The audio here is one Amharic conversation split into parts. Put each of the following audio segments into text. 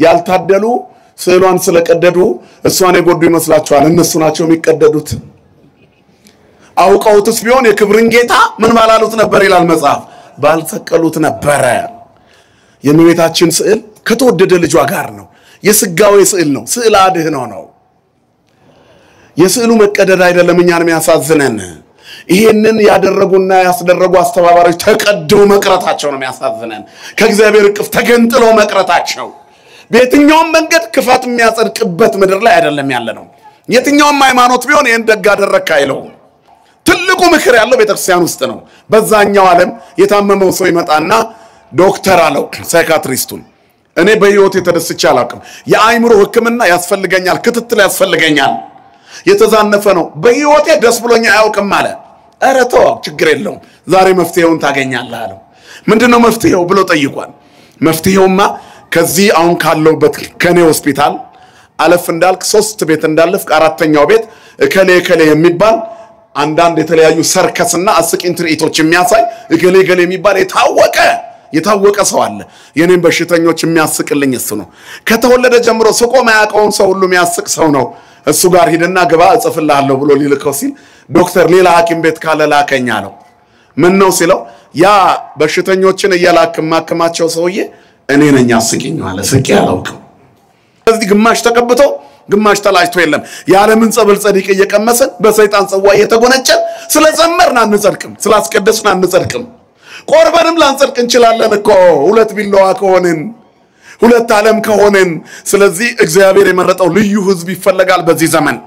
ያልታደሉ ስዕሏን ስለቀደዱ እሷን የጎዱ ይመስላችኋል እነሱ ናቸው የሚቀደዱት አውቀውትስ ቢሆን የክብርን ጌታ ምን ባላሉት ነበር ይላል መጽሐፍ ባልሰቀሉት ነበር የእመቤታችን ስዕል ከተወደደ ልጇ ጋር ነው የስጋዌ ስዕል ነው ስዕል አድህኖ ነው የስዕሉ መቀደድ አይደለም እኛን የሚያሳዝነን ይሄንን ያደረጉና ያስደረጉ አስተባባሪዎች ተቀደው መቅረታቸው ነው የሚያሳዝነን ከእግዚአብሔር እቅፍ ተገንጥሎ መቅረታቸው በየትኛውም መንገድ ክፋት የሚያጸድቅበት ምድር ላይ አይደለም ያለነው የትኛውም ሃይማኖት ቢሆን ይሄን ደግ አደረክ አይለው ትልቁ ምክር ያለው ቤተክርስቲያን ውስጥ ነው በዛኛው ዓለም የታመመው ሰው ይመጣና ዶክተር አለው ሳይካትሪስቱን እኔ በህይወት የተደስቻ አላውቅም የአይምሮ ህክምና ያስፈልገኛል ክትትል ያስፈልገኛል የተዛነፈ ነው በህይወቴ ደስ ብሎኛ አያውቅም አለ ኧረ ተው ችግር የለውም ዛሬ መፍትሄውን ታገኛለህ አለው ምንድነው መፍትሄው ብሎ ጠይቋል መፍትሄውማ ከዚህ አሁን ካለውበት ከኔ ሆስፒታል አለፍ እንዳልክ 3 ቤት እንዳለፍ አራተኛው ቤት እከሌ የሚባል አንዳንድ የተለያዩ ሰርከስና አስቂኝ ትርኢቶች የሚያሳይ እከሌ የሚባል የታወቀ ሰው አለ የኔን በሽተኞች የሚያስቅልኝ እሱ ነው ከተወለደ ጀምሮ ስቆ ማያቀውን ሰው ሁሉ የሚያስቅ ሰው ነው እሱ ጋር ሄደና ግባ እጽፍልሃለሁ ብሎ ሊልከው ሲል ዶክተር ሌላ ሐኪም ቤት ካለ ላከኛ ነው ምን ነው ሲለው ያ በሽተኞችን እያላከማከማቸው ሰውዬ እኔ ነኝ አስቂኝ ማለት ስቂ ያለውከው እዚህ ግማሽ ተቀብቶ ግማሽ ተላጭቶ የለም ያለምን ጸበል ጸዲቅ እየቀመሰን በሰይጣን ጽዋ እየተጎነጨን ስለዘመርና አንጸድቅም ስላስቀደስና አንጸድቅም ቆርበንም ላንጸድቅ እንችላለን እኮ ሁለት ቢላዋ ከሆነን ሁለት ዓለም ከሆነን ስለዚህ እግዚአብሔር የመረጠው ልዩ ህዝብ ይፈልጋል በዚህ ዘመን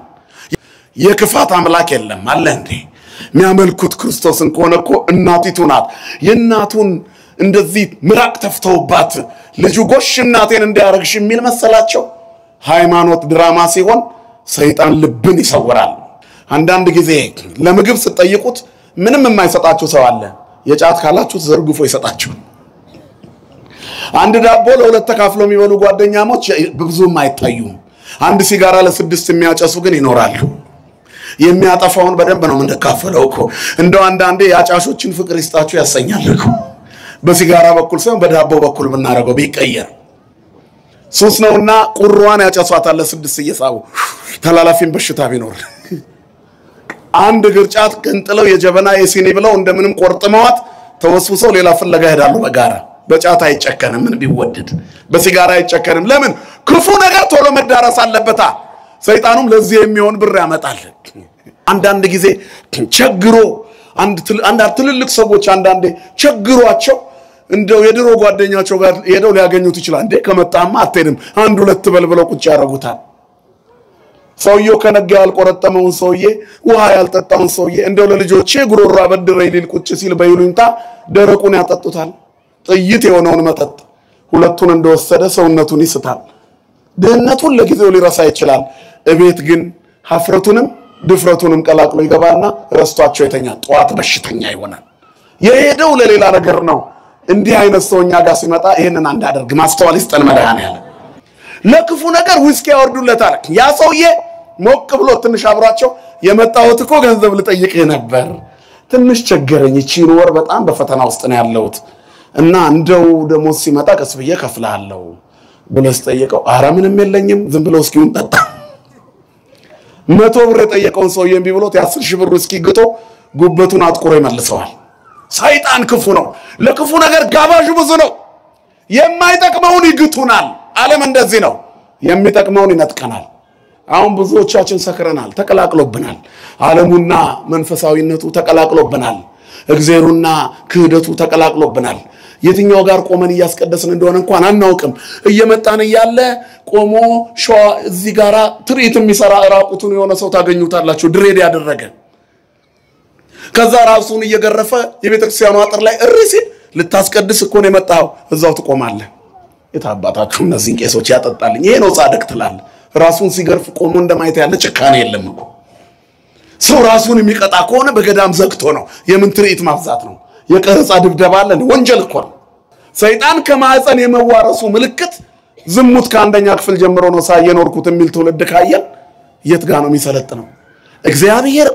የክፋት አምላክ የለም አለ እንዴ የሚያመልኩት ክርስቶስን ከሆነኮ እናቲቱ ናት የናቱን እንደዚህ ምራቅ ተፍተውባት ልጁ ጎሽ እናቴን እንዲያረግሽ የሚል መሰላቸው ሃይማኖት ድራማ ሲሆን ሰይጣን ልብን ይሰውራል አንዳንድ ጊዜ ለምግብ ስትጠይቁት ምንም የማይሰጣችሁ ሰው አለ የጫት ካላችሁ ዘርግፎ ይሰጣችሁ አንድ ዳቦ ለሁለት ተካፍሎ የሚበሉ ጓደኛሞች ብዙም አይታዩም አንድ ሲጋራ ለ6 የሚያጨሱ ግን ይኖራሉ የሚያጠፋውን በደንብ ነው እንደካፈለው እኮ እንደው አንዳንዴ ያጫሾችን ፍቅር ይስጣችሁ ያሰኛል እኮ በሲጋራ በኩል ሳይሆን በዳቦ በኩል ብናረገው ቢቀየር ሱስ ነውና ቁርዋን ያጨሷታል ለ6 እየሳቡ ተላላፊን በሽታ ቢኖር አንድ ግርጫት ቅንጥለው የጀበና የሲኒ ብለው እንደምንም ቆርጥመዋት ተወስውሰው ሌላ ፍለጋ ሄዳሉ በጋራ በጫት አይጨከንም ምን ቢወደድ በሲጋራ አይጨከንም ለምን ክፉ ነገር ቶሎ መዳረስ አለበታ ሰይጣኑም ለዚህ የሚሆን ብር ያመጣል አንዳንድ ጊዜ ቸግሮ አንድ ትልልቅ ሰዎች አንዳንዴ ቸግሯቸው እንደው የድሮ ጓደኛቸው ጋር ሄደው ሊያገኙት ይችላል እንዴ ከመጣማ አትሄድም አንድ ሁለት በልብለው ቁጭ ያረጉታል ሰውየው ከነጋ ያልቆረጠመውን ሰውዬ ውሃ ያልጠጣውን ሰውዬ እንደው ለልጆቼ ጉሮሮ አበድረኝ ሊል ቁጭ ሲል በይሉኝታ ደረቁን ያጠጡታል ጥይት የሆነውን መጠጥ ሁለቱን እንደወሰደ ሰውነቱን ይስታል ደህነቱን ለጊዜው ሊረሳ ይችላል እቤት ግን ሀፍረቱንም ድፍረቱንም ቀላቅሎ ይገባና ረስቷቸው የተኛ ጧት በሽተኛ ይሆናል የሄደው ለሌላ ነገር ነው እንዲህ አይነት ሰውኛ ጋር ሲመጣ ይሄንን አንዳደርግ ማስተዋል ይስጠን መድኃኒዓለም ለክፉ ነገር ውስኪ ያወርዱለታል ያ ሰውዬ ሞቅ ብሎ ትንሽ አብሯቸው የመጣሁት እኮ ገንዘብ ልጠይቅህ ነበር ትንሽ ቸገረኝ እቺን ወር በጣም በፈተና ውስጥ ነው ያለሁት እና እንደው ደሞዝ ሲመጣ ቀስ ብዬ ከፍላለሁ ብለስ ጠይቀው አረ ምንም የለኝም ዝም ብሎ እስኪውን ጠጣ 100 ብር የጠየቀውን ሰውዬ እምቢ ብሎት የ10,000 ብር እስኪ ግጦ ጉበቱን አጥቁሮ ይመልሰዋል ሰይጣን ክፉ ነው ለክፉ ነገር ጋባዡ ብዙ ነው የማይጠቅመውን ይግቱናል ዓለም እንደዚህ ነው የሚጠቅመውን ይነጥቀናል አሁን ብዙዎቻችን ሰክረናል ተቀላቅሎብናል ዓለሙና መንፈሳዊነቱ ተቀላቅሎብናል እግዚአብሔርና ክህደቱ ተቀላቅሎብናል የትኛው ጋር ቆመን ያስቀደስን እንደሆነ እንኳን አናውቅም እየመጣን ያለ ቆሞ ሸዋ እዚህ ጋራ ትርኢት የሚሰራ ራቁቱን የሆነ ሰው ታገኙታላችሁ ድሬድ ያደረገ ከዛ ራሱን እየገረፈ የቤተክርስቲያኑ አጥር ላይ እርሲ ልታስቀድስ እኮ ነው የመጣው እዛው ትቆማለህ የታባታችሁ እነዚህን ቄሶች ያጠጣልኝ ይሄ ነው ጻድቅ ትላል ራሱን ሲገርፍ ቆሞ እንደማይታ ያለ ጭካኔ የለም እኮ ሰው ራሱን የሚቀጣ ከሆነ በገዳም ዘግቶ ነው የምን ትርኢት ማብዛት ነው የቀረጻ ድብደባ አለ ወንጀል እኮ ነው ሰይጣን ከማህፀን የመዋረሱ ምልክት ዝሙት ከአንደኛ ክፍል ጀምሮ ነው ሳይኖርኩት የሚል ትውልድ ካየን የት ጋር ነው የሚሰለጥነው እግዚአብሔር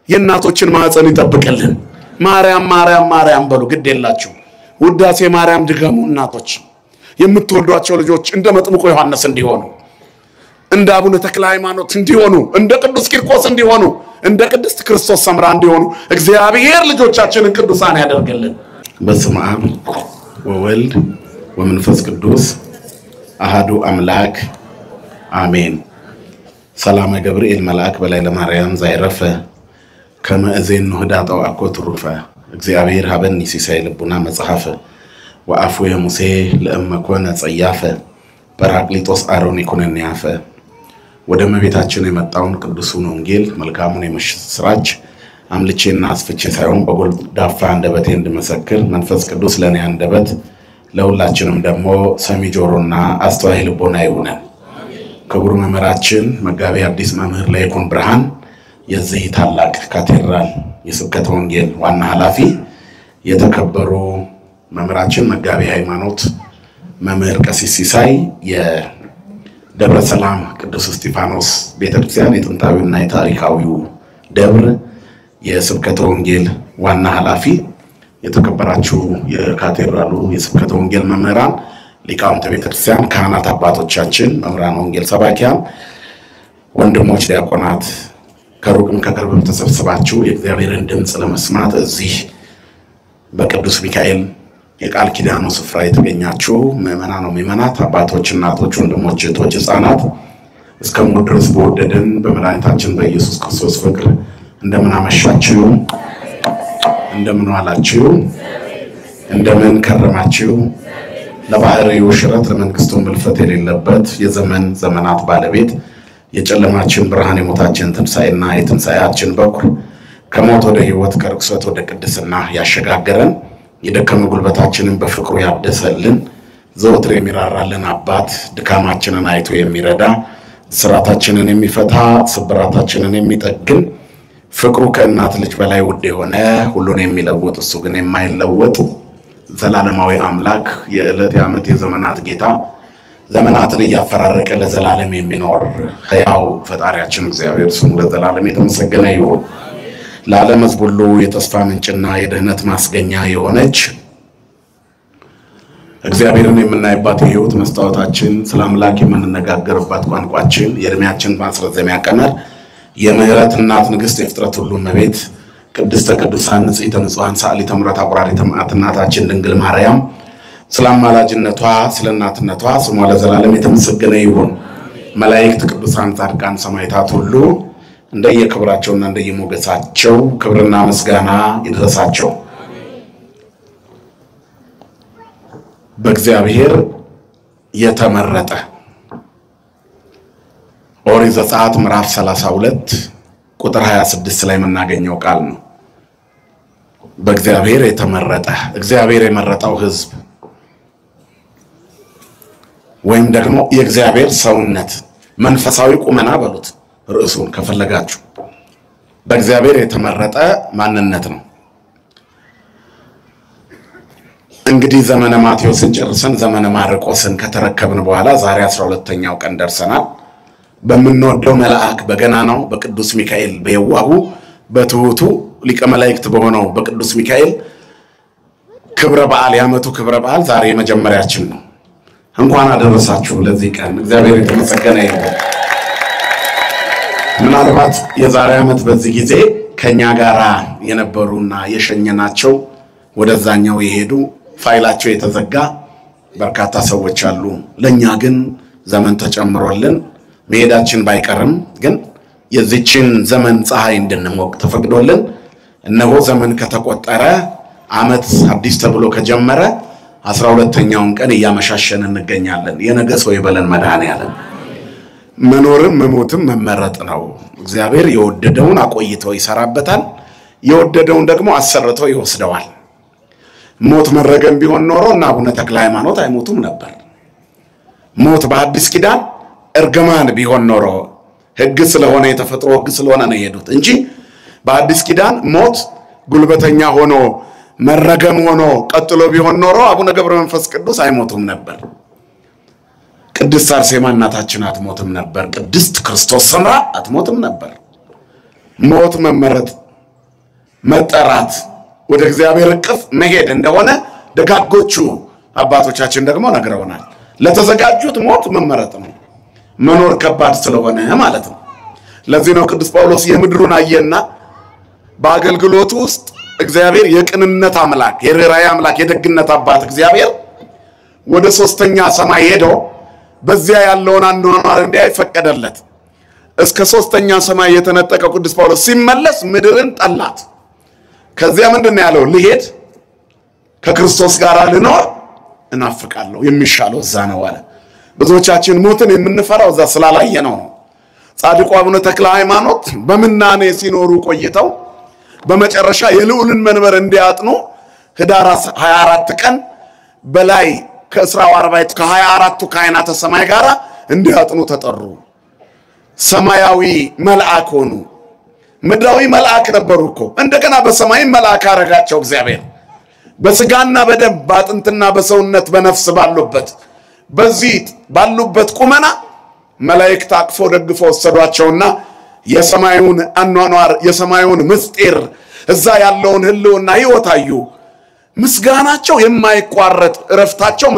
የእናቶችን ማህፀን ይጠብቅልን ማርያም ማርያም ማርያም በሉ ግድ የላችሁ ውዳሴ ማርያም ድገሙ እናቶች የምትወልዷቸው ልጆች እንደ መጥምቁ ዮሐንስ እንዲሆኑ፣ እንደ አቡነ ተክለ ሃይማኖት እንዲሆኑ፣ እንደ ቅዱስ ቂርቆስ እንዲሆኑ፣ እንደ ቅድስት ክርስቶስ ሰምራ እንዲሆኑ እግዚአብሔር ልጆቻችንን ቅዱሳን ያደርግልን። በስመ አብ ወወልድ ወመንፈስ ቅዱስ አሐዱ አምላክ አሜን። ሰላም ገብርኤል መልአክ በላይ ለማርያም ዛይረፈ ከመእዜን ህዳጣው አኮ ትሩፈ እግዚአብሔር ሀበኒ ሲሳይ ልቡና መጽሐፈ ወአፉ የሙሴ ለእመኮነ ጸያፈ በራቅሊጦስ አሮን ይኩነን ያፈ። ወደ መቤታችን የመጣውን ቅዱሱን ወንጌል መልካሙን የምስራች አምልቼና አስፍቼ ሳይሆን በጎልዳፋ አንደበቴ እንድመሰክር መንፈስ ቅዱስ ለኔ አንደበት ለሁላችንም ደግሞ ሰሚ ጆሮና አስተዋይ ልቦና ይሁነን። ክቡር መምህራችን መጋቤ ሐዲስ መምህር ለይኩን ብርሃን የዚህ ታላቅ ካቴድራል የስብከተ ወንጌል ዋና ኃላፊ፣ የተከበሩ መምህራችን መጋቤ ሃይማኖት መምህር ቀሲስ ሲሳይ የደብረ ሰላም ቅዱስ እስጢፋኖስ ቤተክርስቲያን የጥንታዊና የታሪካዊው ደብር የስብከተ ወንጌል ዋና ኃላፊ፣ የተከበራችሁ የካቴድራሉ የስብከተ ወንጌል መምህራን፣ ሊቃውንተ ቤተክርስቲያን፣ ካህናት አባቶቻችን፣ መምህራን ወንጌል ሰባኪያን፣ ወንድሞች ዲያቆናት፣ ከሩቅም ከቅርብም ተሰብስባችሁ የእግዚአብሔርን ድምጽ ለመስማት እዚህ በቅዱስ ሚካኤል የቃል ኪዳኑ ስፍራ የተገኛችሁ ምእመናን ወምእመናት፣ አባቶች፣ እናቶች፣ ወንድሞች፣ እህቶች፣ ሕፃናት እስከ ሞት ድረስ በወደደን በመድኃኒታችን በኢየሱስ ክርስቶስ ፍቅር እንደምን አመሻችሁ፣ እንደምን ዋላችሁ፣ እንደምን ከረማችሁ። ለባህሪው ሽረት ለመንግስቱ ምልፈት የሌለበት የዘመን ዘመናት ባለቤት የጨለማችን ብርሃን የሞታችን ትንሣኤና የትንሣኤያችን በኩር ከሞት ወደ ሕይወት ከርክሰት ወደ ቅድስና ያሸጋገረን የደከመ ጉልበታችንን በፍቅሩ ያደሰልን ዘወትር የሚራራልን አባት ድካማችንን አይቶ የሚረዳ ስራታችንን የሚፈታ ስብራታችንን የሚጠግን ፍቅሩ ከእናት ልጅ በላይ ውድ የሆነ ሁሉን የሚለውጥ እሱ ግን የማይለወጥ ዘላለማዊ አምላክ የዕለት የዓመት የዘመናት ጌታ ዘመናትን እያፈራረቀ ለዘላለም የሚኖር ሕያው ፈጣሪያችን እግዚአብሔር ስሙ ለዘላለም የተመሰገነ ይሁን። ለዓለም ሕዝብ ሁሉ የተስፋ ምንጭና የድህነት ማስገኛ የሆነች እግዚአብሔርን የምናይባት የሕይወት መስታወታችን ስለ አምላክ የምንነጋገርባት ቋንቋችን የእድሜያችን ማስረዘሚያ ቀመር የምህረት እናት ንግሥት የፍጥረት ሁሉ እመቤት ቅድስተ ቅዱሳን ንጽሕተ ንጹሐን ሰዓሊተ ምሕረት አቁራሪተ መዓት እናታችን ድንግል ማርያም ስለ አማላጅነቷ ስለ እናትነቷ ስሟ ለዘላለም የተመሰገነ ይሁን። መላእክት፣ ቅዱሳን፣ ጻድቃን፣ ሰማዕታት ሁሉ እንደየክብራቸውና እንደየሞገሳቸው ክብርና ምስጋና ይድረሳቸው። በእግዚአብሔር የተመረጠ ኦሪት ዘጸአት ምዕራፍ 32 ቁጥር 26 ላይ የምናገኘው ቃል ነው። በእግዚአብሔር የተመረጠ እግዚአብሔር የመረጠው ሕዝብ ወይም ደግሞ የእግዚአብሔር ሰውነት መንፈሳዊ ቁመና በሉት ርዕሱን ከፈለጋችሁ በእግዚአብሔር የተመረጠ ማንነት ነው። እንግዲህ ዘመነ ማቴዎስን ጨርሰን ዘመነ ማርቆስን ከተረከብን በኋላ ዛሬ 12ኛው ቀን ደርሰናል። በምንወደው መልአክ በገናናው በቅዱስ ሚካኤል በየዋሁ በትሁቱ ሊቀ መላእክት በሆነው በቅዱስ ሚካኤል ክብረ በዓል ያመቱ ክብረ በዓል ዛሬ መጀመሪያችን ነው። እንኳን አደረሳችሁ ለዚህ ቀን። እግዚአብሔር የተመሰገነ ይሁን። ምናልባት የዛሬ ዓመት በዚህ ጊዜ ከኛ ጋራ የነበሩና የሸኘናቸው ወደዛኛው የሄዱ ፋይላቸው የተዘጋ በርካታ ሰዎች አሉ። ለኛ ግን ዘመን ተጨምሮልን መሄዳችን ባይቀርም ግን የዚችን ዘመን ፀሐይ እንድንሞቅ ተፈቅዶልን እነሆ ዘመን ከተቆጠረ ዓመት አዲስ ተብሎ ከጀመረ 12ኛውን ቀን እያመሻሸን እንገኛለን። የነገ ሰው ይበለን መድኃኔዓለም። መኖርም መሞትም መመረጥ ነው። እግዚአብሔር የወደደውን አቆይቶ ይሰራበታል፣ የወደደውን ደግሞ አሰርቶ ይወስደዋል። ሞት መረገም ቢሆን ኖሮ እና አቡነ ተክለ ሃይማኖት አይሞቱም ነበር። ሞት በአዲስ ኪዳን እርግማን ቢሆን ኖሮ ሕግ ስለሆነ የተፈጥሮ ሕግ ስለሆነ ነው የሄዱት እንጂ በአዲስ ኪዳን ሞት ጉልበተኛ ሆኖ መረገም ሆኖ ቀጥሎ ቢሆን ኖሮ አቡነ ገብረ መንፈስ ቅዱስ አይሞቱም ነበር። ቅድስት አርሴማ እናታችን አትሞትም ነበር። ቅድስት ክርስቶስ ሰምራ አትሞትም ነበር። ሞት መመረጥ መጠራት ወደ እግዚአብሔር እቅፍ መሄድ እንደሆነ ደጋጎቹ አባቶቻችን ደግሞ ነግረውናል። ለተዘጋጁት ሞት መመረጥ ነው መኖር ከባድ ስለሆነ ማለት ነው ለዚህ ነው ቅዱስ ጳውሎስ የምድሩን አየና በአገልግሎቱ ውስጥ እግዚአብሔር የቅንነት አምላክ የርኅራኄ አምላክ የደግነት አባት እግዚአብሔር ወደ ሶስተኛ ሰማይ ሄዶ በዚያ ያለውን አኗኗር እንዲያይ ፈቀደለት እስከ ሶስተኛ ሰማይ የተነጠቀው ቅዱስ ጳውሎስ ሲመለስ ምድርን ጠላት ከዚያ ምንድነው ያለው ልሄድ ከክርስቶስ ጋር ልኖር እናፍቃለሁ የሚሻለው እዛ ነው አለ ብዙዎቻችን ሞትን የምንፈራው እዛ ስላላየ ነው ጻድቁ አቡነ ተክለ ሃይማኖት በመናኔ ሲኖሩ ቆይተው በመጨረሻ የልዑልን መንበር እንዲያጥኑ ህዳር 24 ቀን በላይ ከእስራው 40 ከ24ቱ ካህናተ ሰማይ ጋር እንዲያጥኑ ተጠሩ ሰማያዊ መልአክ ሆኑ ምድራዊ መልአክ ነበሩኮ እንደገና በሰማይ መልአክ አረጋቸው እግዚአብሔር በስጋና በደም ባጥንትና በሰውነት በነፍስ ባሉበት በዚህ ባሉበት ቁመና መላእክት አቅፎ ደግፎ ወሰዷቸውና የሰማዩን አኗኗር የሰማዩን ምስጢር እዛ ያለውን ህልውና ይወታዩ ምስጋናቸው የማይቋረጥ እረፍታቸው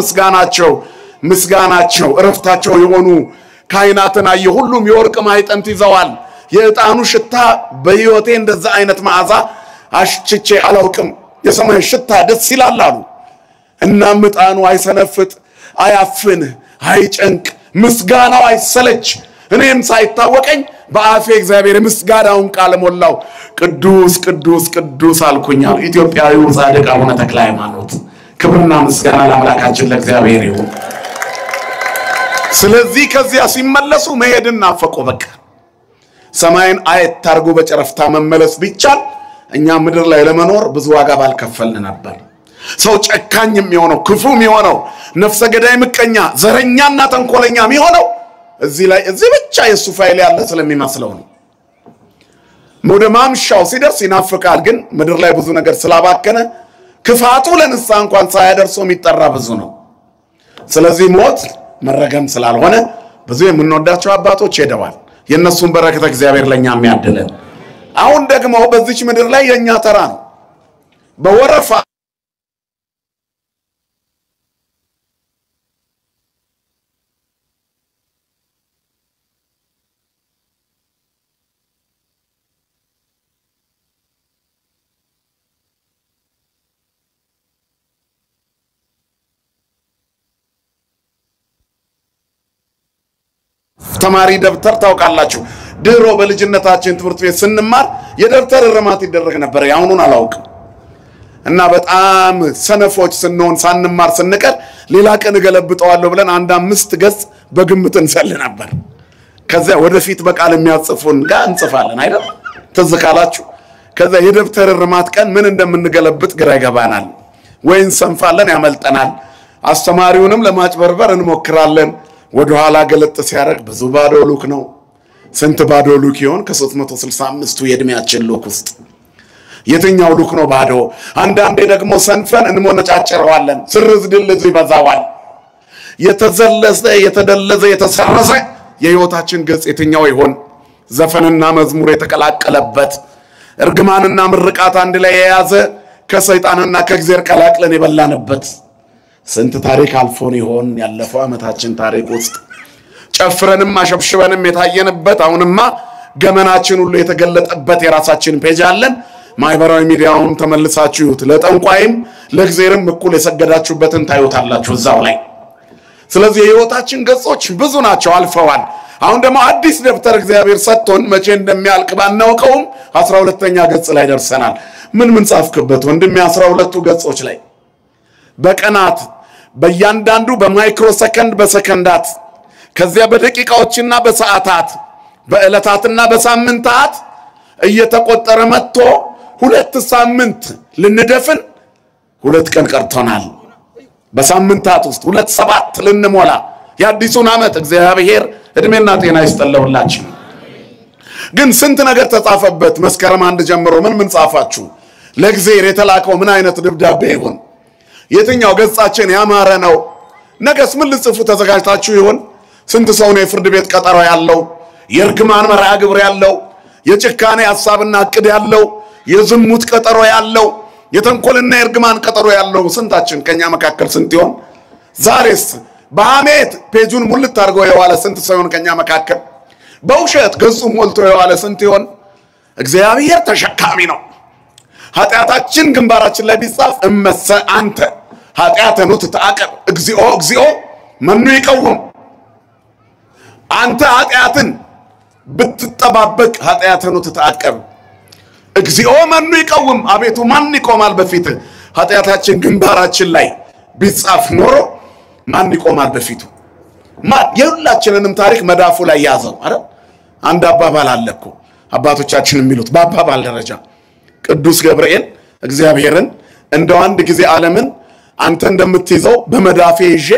ምስጋናቸው እረፍታቸው የሆኑ ካህናትን አየ ሁሉም የወርቅ ማዕጠንት ይዘዋል የዕጣኑ ሽታ በህይወቴ እንደዛ አይነት መዓዛ አሽችቼ አላውቅም የሰማይ ሽታ ደስ ይላል አሉ እና ዕጣኑ አይሰነፍጥ አያፍን አይጨንቅ ምስጋናው አይሰለች እኔም ሳይታወቀኝ በአፌ እግዚአብሔር ምስጋናውን ቃል ሞላው ቅዱስ ቅዱስ ቅዱስ አልኩኛው ኢትዮጵያዊው ጻድቅ አቡነ ተክለ ሃይማኖት ክብርና ምስጋና ለአምላካችን ለእግዚአብሔር ይሁን ስለዚህ ከዚያ ሲመለሱ መሄድና አፈቆ በቃ ሰማይን አይታርጉ በጨረፍታ መመለስ ቢቻል እኛ ምድር ላይ ለመኖር ብዙ ዋጋ ባልከፈልን ነበር ሰው ጨካኝ የሚሆነው ክፉ የሚሆነው ነፍሰ ገዳይ ምቀኛ ዘረኛና ተንኮለኛ የሚሆነው እዚህ ብቻ የሱ ፋይል ያለ ስለሚመስለው ነው ወደ ማምሻው ሲደርስ ይናፍቃል ግን ምድር ላይ ብዙ ነገር ስላባከነ ክፋቱ ለንስሐ እንኳን ሳያደርሰው የሚጠራ ብዙ ነው ስለዚህ ሞት መረገም ስላልሆነ ብዙ የምንወዳቸው አባቶች ሄደዋል የነሱን በረከት እግዚአብሔር ለኛ የሚያድለን አሁን ደግሞ በዚች ምድር ላይ የኛ ተራ ነው በወረፋ ተማሪ ደብተር ታውቃላችሁ ድሮ በልጅነታችን ትምህርት ቤት ስንማር የደብተር ርማት ይደረግ ነበር ያሁኑን አላውቅም እና በጣም ሰነፎች ስንሆን ሳንማር ስንቀር ሌላ ቀን ገለብጠዋለሁ ብለን አንድ 5 ገጽ በግምት እንሰል ነበር ከዛ ወደፊት በቃል የሚያጽፉን ጋር እንጽፋለን አይደል ተዝካላችሁ ከዛ የደብተር ርማት ቀን ምን እንደምንገለብጥ ግራ ይገባናል ወይን ሰንፋለን ያመልጠናል አስተማሪውንም ለማጭበርበር እንሞክራለን ወደ ኋላ ገለጥ ሲያረግ ብዙ ባዶ ሉክ ነው ስንት ባዶ ሉክ ይሆን ከ365ቱ የእድሜያችን ሉክ ውስጥ የትኛው ሉክ ነው ባዶ አንዳንዴ ደግሞ ሰንፈን እንሞነጫጭረዋለን ስርዝ ድልዝ ይበዛዋል የተዘለዘ የተደለዘ የተሰረዘ የህይወታችን ገጽ የትኛው ይሆን ዘፈንና መዝሙር የተቀላቀለበት እርግማንና ምርቃት አንድ ላይ የያዘ ከሰይጣንና ከእግዚአብሔር ቀላቅለን የበላንበት ስንት ታሪክ አልፎን ይሆን ያለፈው አመታችን ታሪክ ውስጥ ጨፍረንም አሸብሽበንም የታየንበት አሁንማ ገመናችን ሁሉ የተገለጠበት የራሳችን ፔጅ አለን ማይበራዊ ሚዲያውን ተመልሳችሁት ለጠንቋይም ለእግዚአብሔርም እኩል የሰገዳችሁበትን ታዩታላችሁ እዛው ላይ ስለዚህ የህይወታችን ገጾች ብዙ ናቸው አልፈዋል አሁን ደግሞ አዲስ ደብተር እግዚአብሔር ሰጥቶን መቼ እንደሚያልቅ ባናውቀውም 12ኛ ገጽ ላይ ደርሰናል ምን ጻፍክበት ወንድም 12ቱ ገጾች ላይ በቀናት በእያንዳንዱ በማይክሮ ሰከንድ በሰከንዳት ከዚያ በደቂቃዎችና በሰዓታት በእለታትና በሳምንታት እየተቆጠረ መጥቶ 2 ሳምንት ልንደፍን 2 ቀን ቀርቶናል በሳምንታት ውስጥ 2 7 ልንሞላ የአዲሱን አመት እግዚአብሔር እድሜና ጤና ይስጠለውላችሁ ግን ስንት ነገር ተጻፈበት መስከረም 1 ጀምሮ ምን ጻፋችሁ ለእግዚአብሔር የተላከው ምን አይነት ደብዳቤ ይሆን የትኛው ገጻችን ያማረ ነው ነገስ ምን ልጽፉ ተዘጋጅታችሁ ይሆን ስንት ሰው ነው የፍርድ ቤት ቀጠሮ ያለው የርግማን መርዓ ግብር ያለው የጭካኔ ሐሳብና ዕቅድ ያለው የዝሙት ቀጠሮ ያለው የተንኮልና የርግማን ቀጠሮ ያለው ስንታችን ከኛ መካከል ስንት ይሆን ዛሬስ በሐሜት ፔጁን ሙልት አድርጎ የዋለ ስንት ሰው ይሆን ከኛ መካከል? በውሸት ገጹ ሞልቶ የዋለ ስንት ይሆን? እግዚአብሔር ተሸካሚ ነው። ኃጢአታችን ግንባራችን ላይ ቢጻፍ እመሰ አንተ ኃጢአተኑ ትተአቀብ እግዚኦ እግዚኦ መኑ ይቀውም። አንተ ኃጢአትን ብትጠባበቅ ኃጢአተኑ ትተአቀብ እግዚኦ መኑ ይቀውም። አቤቱ ማን ይቆማል በፊት? ኃጢአታችን ግንባራችን ላይ ቢጻፍ ኖሮ ማን ይቆማል በፊቱ? ማን? የሁላችንንም ታሪክ መዳፉ ላይ ያዘው አይደል? አንድ አባባል አለ እኮ አባቶቻችን የሚሉት በአባባል ደረጃ ቅዱስ ገብርኤል እግዚአብሔርን እንደው አንድ ጊዜ ዓለምን አንተ እንደምትይዘው በመዳፌ ይዤ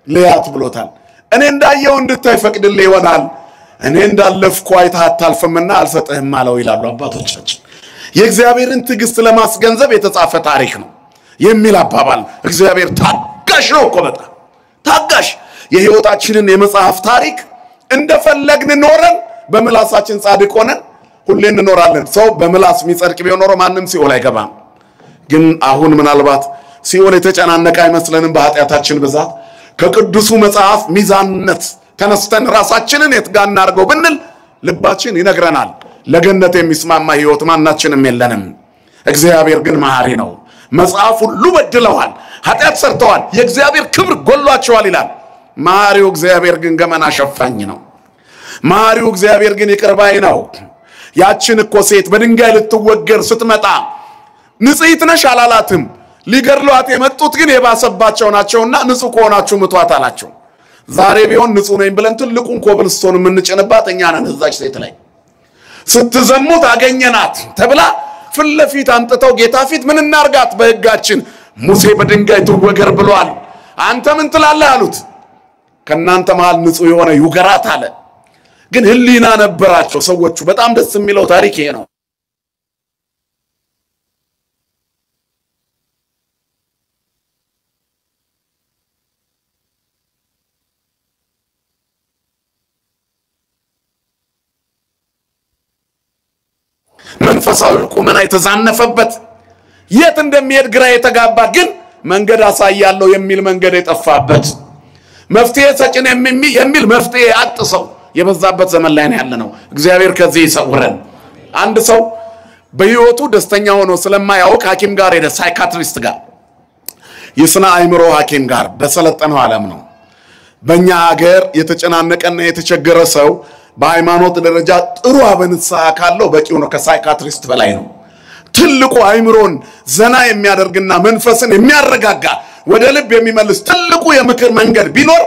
ለያት ብሎታል። እኔ እንዳየው እንድታይ ፈቅድልህ ይሆናል፣ እኔ እንዳለፍኩ አይተህ አታልፍምና አልሰጥህም አለው ይላሉ አባቶቻችን። የእግዚአብሔርን ትዕግስት ለማስገንዘብ የተጻፈ ታሪክ ነው የሚል አባባል። እግዚአብሔር ታጋሽ ነው እኮ በጣም ታጋሽ። የህይወታችንን የመጽሐፍ ታሪክ እንደፈለግን ኖረን በምላሳችን ጻድቅ ሆነን ሁሌ እንኖራለን። ሰው በምላስ የሚጸድቅ ቢሆን ኖሮ ማንም ሲኦል አይገባም። ግን አሁን ምናልባት ሲኦል የተጨናነቀ አይመስለንም በኃጢአታችን ብዛት። ከቅዱሱ መጽሐፍ ሚዛንነት ተነስተን ራሳችንን የት ጋር እናድርገው ብንል ልባችን ይነግረናል ለገነት የሚስማማ ህይወት ማናችንም የለንም። እግዚአብሔር ግን መሐሪ ነው። መጽሐፍ ሁሉ በድለዋል፣ ኃጢአት ሰርተዋል፣ የእግዚአብሔር ክብር ጎሏቸዋል ይላል። መሐሪው እግዚአብሔር ግን ገመና ሸፋኝ ነው። መሐሪው እግዚአብሔር ግን ይቅር ባይ ነው። ያችን እኮ ሴት በድንጋይ ልትወገር ስትመጣ ንጽሕት ነሽ አላላትም። ሊገድሏት የመጡት ግን የባሰባቸው ናቸውና ንጹህ ከሆናችሁ ምቷት አላቸው። ዛሬ ቢሆን ንጹህ ነኝ ብለን ትልቁን ኮብልስቶን የምንጭንባት እኛ ነን። እዛች ሴት ላይ ስትዘሙት አገኘናት ተብላ ፊት ለፊት አምጥተው ጌታ ፊት ምን እናርጋት? በሕጋችን ሙሴ በድንጋይ ትወገር ብሏል፣ አንተ ምን ትላለህ አሉት። ከናንተ መሃል ንጹህ የሆነ ይውገራት አለ። ግን ህሊና ነበራቸው ሰዎቹ። በጣም ደስ የሚለው ታሪክ ይሄ ነው። መንፈሳዊ ቁመና የተዛነፈበት የት እንደሚሄድ ግራ የተጋባ ግን መንገድ አሳያለሁ የሚል መንገድ የጠፋበት መፍትሄ ሰጭን የሚል መፍትሄ አጥሰው የበዛበት ዘመን ላይ ነው ያለነው። እግዚአብሔር ከዚህ ይሰውረን። አንድ ሰው በህይወቱ ደስተኛ ሆኖ ስለማያውቅ ሐኪም ጋር ሄደ፣ ሳይካትሪስት ጋር፣ የስነ አእምሮ ሐኪም ጋር። በሰለጠነው ዓለም ነው። በእኛ ሀገር የተጨናነቀና የተቸገረ ሰው በሃይማኖት ደረጃ ጥሩ አበንሳ ካለው በቂው ነው። ከሳይካትሪስት በላይ ነው። ትልቁ አእምሮን ዘና የሚያደርግና መንፈስን የሚያረጋጋ ወደ ልብ የሚመልስ ትልቁ የምክር መንገድ ቢኖር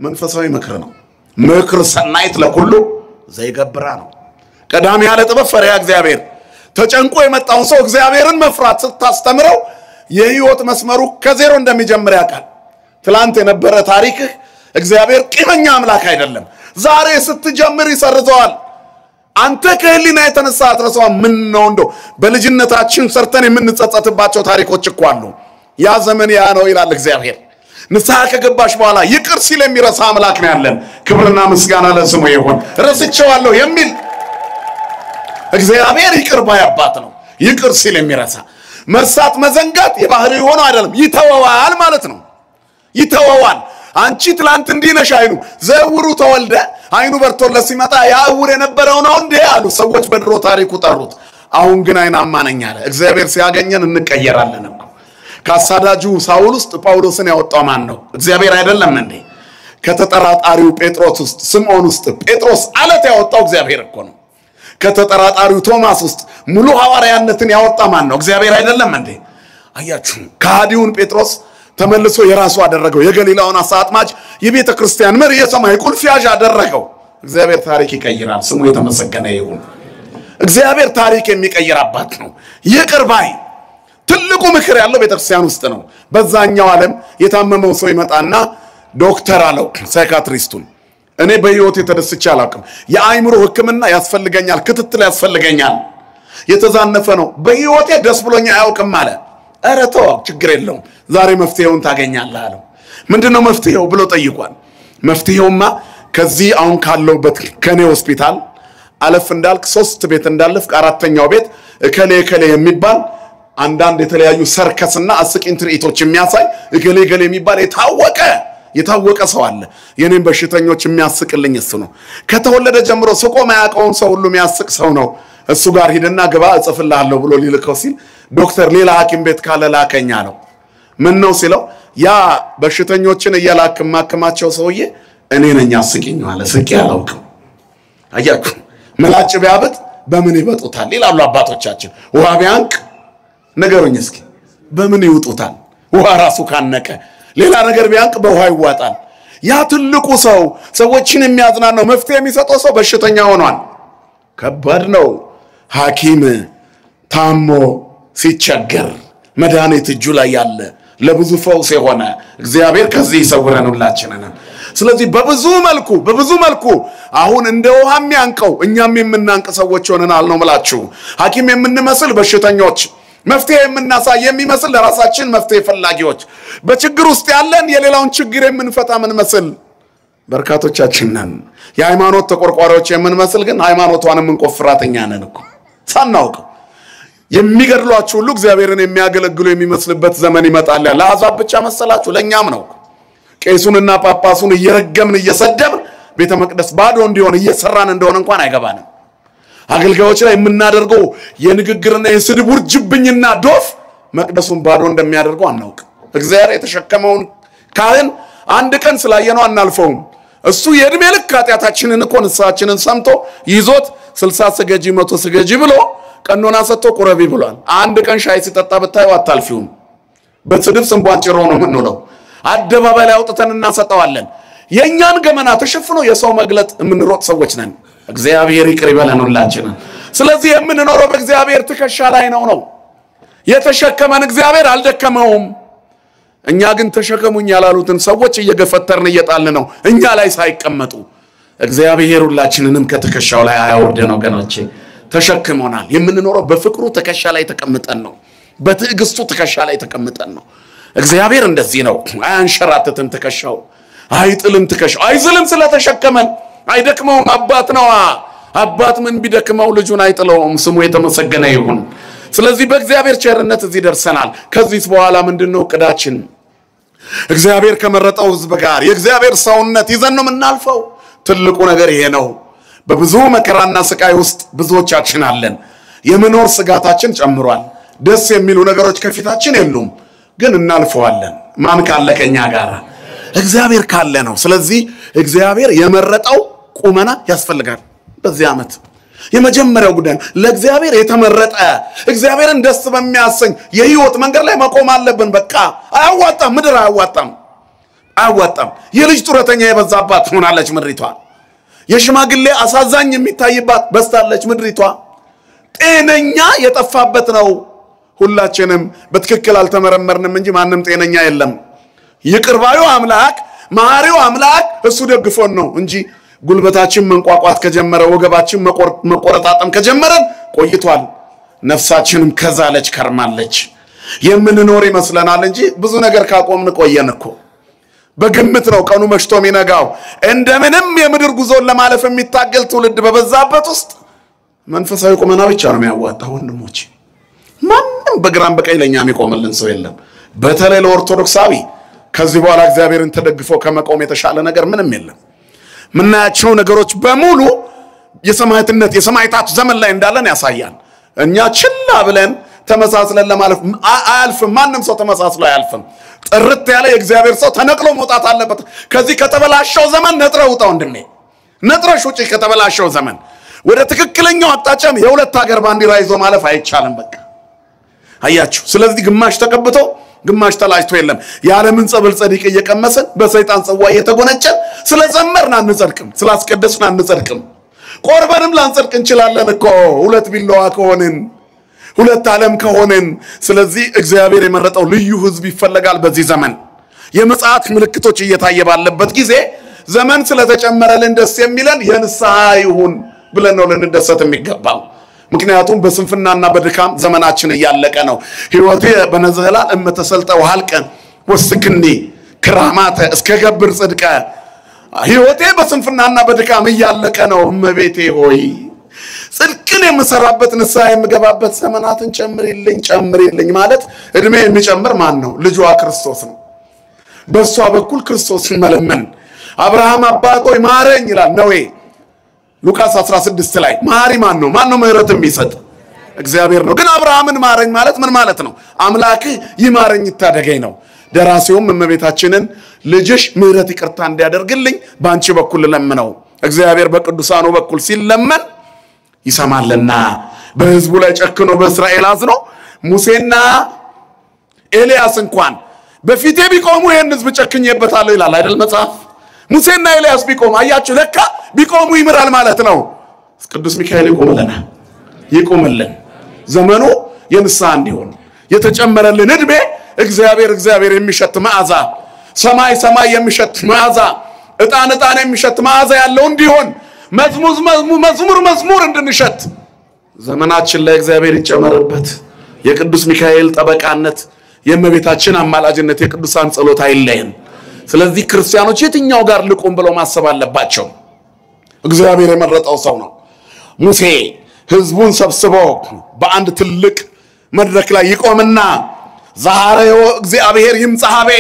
መንፈሳዊ ምክር ነው። ምክር ሰናይት ለኩሉ ዘይገብራ ነው። ቀዳሚ ያለ ጥበብ ፈሪሃ እግዚአብሔር። ተጨንቆ የመጣውን ሰው እግዚአብሔርን መፍራት ስታስተምረው የህይወት መስመሩ ከዜሮ እንደሚጀምር ያውቃል። ትላንት የነበረ ታሪክህ እግዚአብሔር ቂመኛ አምላክ አይደለም። ዛሬ ስትጀምር ይሰርዘዋል። አንተ ከህሊና የተነሳ አትረሳው። ምን ነው እንደው በልጅነታችን ሰርተን የምንጸጸትባቸው ታሪኮች እኮ አሉ። ያ ዘመን ያ ነው ይላል እግዚአብሔር። ንስሐ ከገባሽ በኋላ ይቅር ሲል የሚረሳ አምላክ ነው ያለን። ክብርና ምስጋና ለስሙ ይሁን። ረስቼዋለሁ የሚል እግዚአብሔር ይቅር ባይ አባት ነው። ይቅር ሲል የሚረሳ መርሳት መዘንጋት የባህሪ ሆኖ አይደለም፣ ይተወዋል ማለት ነው። ይተወዋል። አንቺ ትላንት እንዲህ ነሽ አይኑ ዘውሩ ተወልደ አይኑ በርቶለት ሲመጣ ያውር የነበረው ነው እንዴ አሉ ሰዎች በድሮ ታሪኩ ጠሩት። አሁን ግን አይናማ ነኝ አለ። እግዚአብሔር ሲያገኘን እንቀየራለን እኮ። ከአሳዳጁ ሳውል ውስጥ ጳውሎስን ያወጣው ማን ነው? እግዚአብሔር አይደለም እንዴ? ከተጠራጣሪው ጴጥሮስ ውስጥ ስምዖን ውስጥ ጴጥሮስ አለት ያወጣው እግዚአብሔር እኮ ነው። ከተጠራጣሪው ቶማስ ውስጥ ሙሉ ሐዋርያነትን ያወጣ ማን ነው? እግዚአብሔር አይደለም እንዴ? አያችሁ፣ ከሃዲውን ጴጥሮስ ተመልሶ የራሱ አደረገው። የገሊላውን አሳ አጥማጅ የቤተ ክርስቲያን መሪ የሰማይ ቁልፍ ያዥ አደረገው። እግዚአብሔር ታሪክ ይቀይራል። ስሙ የተመሰገነ ይሁን። እግዚአብሔር ታሪክ የሚቀይር አባት ነው። ይቅር ባይ ትልቁ ምክር ያለው ቤተ ክርስቲያን ውስጥ ነው። በዛኛው ዓለም የታመመው ሰው ይመጣና ዶክተር አለው ሳይካትሪስቱን፣ እኔ በህይወት የተደስቼ አላውቅም፣ የአእምሮ ሕክምና ያስፈልገኛል፣ ክትትል ያስፈልገኛል፣ የተዛነፈ ነው፣ በህይወቴ ደስ ብሎኛ አያውቅም አለ። ኧረ ተው ችግር የለውም ዛሬ መፍትሄውን ታገኛለህ አለው። ምንድነው መፍትሄው ብሎ ጠይቋል። መፍትሄውማ ከዚህ አሁን ካለውበት ከኔ ሆስፒታል አለፍ እንዳልክ 3 ቤት እንዳለፍክ 4ኛው ቤት እከሌ የሚባል አንዳንድ የተለያዩ ሰርከስና አስቂኝ ትርኢቶች የሚያሳይ እከሌ የሚባል የታወቀ የታወቀ ሰው አለ የኔን በሽተኞች የሚያስቅልኝ እሱ ነው ከተወለደ ጀምሮ ስቆ ማያውቀውን ሰው ሁሉ የሚያስቅ ሰው ነው እሱ ጋር ሄደና ግባ እጽፍልሃለሁ ብሎ ሊልከው ሲል ዶክተር ሌላ ሐኪም ቤት ካለ ላከኛ ነው ምን ነው ሲለው ያ በሽተኞችን እያላክ ማከማቸው ሰውዬ እኔ ነኝ አስቂኝ ማለት ስቂ ያላውቀው አያችሁ መላጭ ቢያብጥ በምን ይበጡታል ይላሉ አባቶቻችን ውሃ ቢያንቅ ነገሩኝ እስኪ በምን ይውጡታል ውሃ ራሱ ካነቀ ሌላ ነገር ቢያንቅ በውሃ ይዋጣል ያ ትልቁ ሰው ሰዎችን የሚያዝናናው መፍትሄ የሚሰጠው ሰው በሽተኛ ሆኗል ከባድ ነው ሐኪም ታሞ ሲቸገር መድኃኒት እጁ ላይ ያለ ለብዙ ፈውስ የሆነ እግዚአብሔር ከዚህ ይሰውረን ሁላችንን ስለዚህ በብዙ መልኩ አሁን እንደ ውሃ የሚያንቀው እኛም የምናንቅ ሰዎች ሆነናል ነው ማለት ሐኪም የምንመስል በሽተኞች መፍትሄ የምናሳይ የሚመስል ለራሳችን መፍትሄ ፈላጊዎች በችግር ውስጥ ያለን የሌላውን ችግር የምንፈታ ምን መስል በርካቶቻችን ነን የሃይማኖት ተቆርቋሪዎች የምንመስል ግን ሃይማኖቷንም እንቆፍራተኛ ነን እኮ ሳናውቅ የሚገድሏችሁ ሁሉ እግዚአብሔርን የሚያገለግሉ የሚመስልበት ዘመን ይመጣል ለአሕዛብ ብቻ መሰላችሁ ለኛም ነው ቄሱንና ጳጳሱን እየረገምን እየሰደብን ቤተ መቅደስ ባዶ እንዲሆን እየሰራን እንደሆነ እንኳን አይገባንም አገልጋዮች ላይ የምናደርገው የንግግርና የስድብ ውርጅብኝና ዶፍ መቅደሱን ባዶ እንደሚያደርገው አናውቅ እግዚአብሔር የተሸከመውን ካህን አንድ ቀን ስላየነው አናልፈውም እሱ የእድሜ ልክ ኃጢአታችንን እኮ ንስሐችንን ሰምቶ ይዞት 60 ስገጂ 100 ስገጂ ብሎ ቀኖና ሰጥቶ ቁረቢ ብሏል አንድ ቀን ሻይ ሲጠጣ ብታዩ አታልፊውም በስድብ ስንቧን ጭሮ ነው ምንለው አደባባይ ላይ አውጥተን እናሰጣዋለን የኛን ገመና ተሸፍኖ የሰው መግለጥ የምንሮጥ ሰዎች ነን እግዚአብሔር ይቅር ይበለን ሁላችንን ስለዚህ የምንኖረው በእግዚአብሔር ትከሻ ላይ ነው የተሸከመን እግዚአብሔር አልደከመውም እኛ ግን ተሸከሙኝ ያላሉትን ሰዎች እየገፈተርን እየጣልን ነው እኛ ላይ ሳይቀመጡ እግዚአብሔር ሁላችንንም ከትከሻው ላይ አያወርደን ወገኖቼ ተሸክሞናል የምንኖረው በፍቅሩ ትከሻ ላይ ተቀምጠን ነው በትዕግስቱ ትከሻ ላይ ተቀምጠን ነው እግዚአብሔር እንደዚህ ነው አያንሸራተተን ትከሻው አይጥልም ትከሻው አይዝልም ስለተሸከመን አይደክመውም አባት ነው አባት ምን ቢደክመው ልጁን አይጥለውም ስሙ የተመሰገነ ይሁን ስለዚህ በእግዚአብሔር ቸርነት እዚህ ደርሰናል ከዚህ በኋላ ምንድነው ቅዳችን እግዚአብሔር ከመረጠው ሕዝብ ጋር የእግዚአብሔር ሰውነት ይዘን ነው የምናልፈው ትልቁ ነገር ይሄ ነው በብዙ መከራና ስቃይ ውስጥ ብዙዎቻችን አለን የመኖር ስጋታችን ጨምሯል ደስ የሚሉ ነገሮች ከፊታችን የሉም ግን እናልፈዋለን ማን ካለ ከኛ ጋር እግዚአብሔር ካለ ነው ስለዚህ እግዚአብሔር የመረጠው ቁመና ያስፈልጋል በዚህ ዓመት የመጀመሪያው ጉዳይ ለእግዚአብሔር የተመረጠ እግዚአብሔርን ደስ በሚያሰኝ የህይወት መንገድ ላይ መቆም አለብን በቃ አያዋጣም ምድር አያዋጣም የልጅ ጡረተኛ የበዛባት ሆናለች ምድሪቷ የሽማግሌ አሳዛኝ የሚታይባት በስታለች ምድሪቷ ጤነኛ የጠፋበት ነው ሁላችንም በትክክል አልተመረመርንም እንጂ ማንንም ጤነኛ የለም ይቅርባዩ አምላክ ማሪው አምላክ እሱ ደግፎን ነው እንጂ ጉልበታችን መንቋቋት ከጀመረ ወገባችን መቆረጣጠም ከጀመረን ቆይቷል ነፍሳችንም ከዛለች ከርማለች የምንኖር ይመስለናል እንጂ ብዙ ነገር ካቆምን ቆየን እኮ በግምት ነው ቀኑ መሽቶ ሚነጋው እንደምንም የምድር ጉዞን ለማለፍ የሚታገል ትውልድ በበዛበት ውስጥ መንፈሳዊ ቁመና ብቻ ነው የሚያዋጣው ወንድሞቼ ማንም በግራም በቀኝ ለኛ የሚቆምልን ሰው የለም በተለይ ለኦርቶዶክሳዊ ከዚህ በኋላ እግዚአብሔርን ተደግፎ ከመቆም የተሻለ ነገር ምንም የለም ምናያቸው ነገሮች በሙሉ የሰማዕታት ዘመን ላይ እንዳለን ያሳያል እኛ ችላ ብለን ተመሳስለን ለማለፍ አያልፍም ማንንም ሰው ተመሳስሎ አያልፍም ጥርት ያለ የእግዚአብሔር ሰው ተነቅሎ መውጣት አለበት ከዚህ ከተበላሸው ዘመን ነጥረው ውጣው እንደኔ ነጥረሽ ውጪ ከተበላሸው ዘመን ወደ ትክክለኛው አጣጫም የሁለት ሀገር ባንዲራ ይዞ ማለፍ አይቻልም በቃ አያችሁ ስለዚህ ግማሽ ተቀብቶ ግማሽ ተላጭቶ የለም ያለምን ጸበል ጸዲቅ እየቀመሰን በሰይጣን ጽዋ እየተጎነጨን ስለዘመርን አንጸድቅም ስላስቀደስን አንጸድቅም ቆርበንም ላንጸድቅ እንችላለን እኮ ሁለት ቢላዋ ከሆነን ሁለት ዓለም ከሆነን ስለዚህ እግዚአብሔር የመረጠው ልዩ ሕዝብ ይፈልጋል በዚህ ዘመን የመጽአት ምልክቶች እየታየ ባለበት ጊዜ ዘመን ስለተጨመረልን ደስ የሚለን የንስሐ ይሁን ብለን ነው ልንደሰት የሚገባው ምክንያቱም በስንፍናና በድካም ዘመናችን ያለቀ ነው ህይወቴ በነዘላል እመተሰልጠው ሐልቀን ወስክኒ ክራማተ እስከ ገብር ጽድቀ ህይወቴ በስንፍናና በድካም ያለቀ ነው እመቤቴ ሆይ ጽድቅን የምሰራበት ንስሐ የምገባበት ዘመናትን ጨምሪልኝ ማለት እድሜ የሚጨምር ማን ነው ልጇ ክርስቶስ ነው በሷ በኩል ክርስቶስን መለመን አብርሃም አባቶይ ማረኝ ይላል ነዌ ሉቃስ 16 ላይ ማሪ ማን ነው ምህረት የሚሰጥ እግዚአብሔር ነው ግን አብርሃምን ማረኝ ማለት ምን ማለት ነው አምላክ ይማረኝ ይታደገኝ ነው ደራሲውም እመቤታችንን ልጅሽ ምህረት ይቅርታ እንዲያደርግልኝ ባንቺ በኩል ለምነው እግዚአብሔር በቅዱሳኑ በኩል ሲለመን ይሰማልና በህዝቡ ላይ ጨክኖ በእስራኤል አዝኖ ሙሴና ኤልያስ እንኳን በፊቴ ቢቆሙ ይሄን ህዝብ ጨክኜበታለሁ ይላል አይደል መጽሐፍ ሙሴና ኤልያስ ቢቆሙ አያችሁ ለካ ቢቆሙ ይምራል ማለት ነው ቅዱስ ሚካኤል ይቆምልን ዘመኑ የንስሐ እንዲሆን የተጨመረልን እድሜ እግዚአብሔር የሚሸት መዓዛ ሰማይ የሚሸት መዓዛ እጣን የሚሸት መዓዛ ያለው እንዲሆን መዝሙር እንድንሸት ዘመናችን ላይ እግዚአብሔር ይጨመርበት የቅዱስ ሚካኤል ጠበቃነት የእመቤታችን አማላጅነት የቅዱሳን ጸሎት አይለየን ስለዚህ ክርስቲያኖች የትኛው ጋር ልቆም ብለው ማሰብ አለባቸው እግዚአብሔር የመረጠው ሰው ነው ሙሴ ህዝቡን ሰብስቦ በአንድ ትልቅ መድረክ ላይ ይቆምና ዛሬው እግዚአብሔር ይምጻሐበ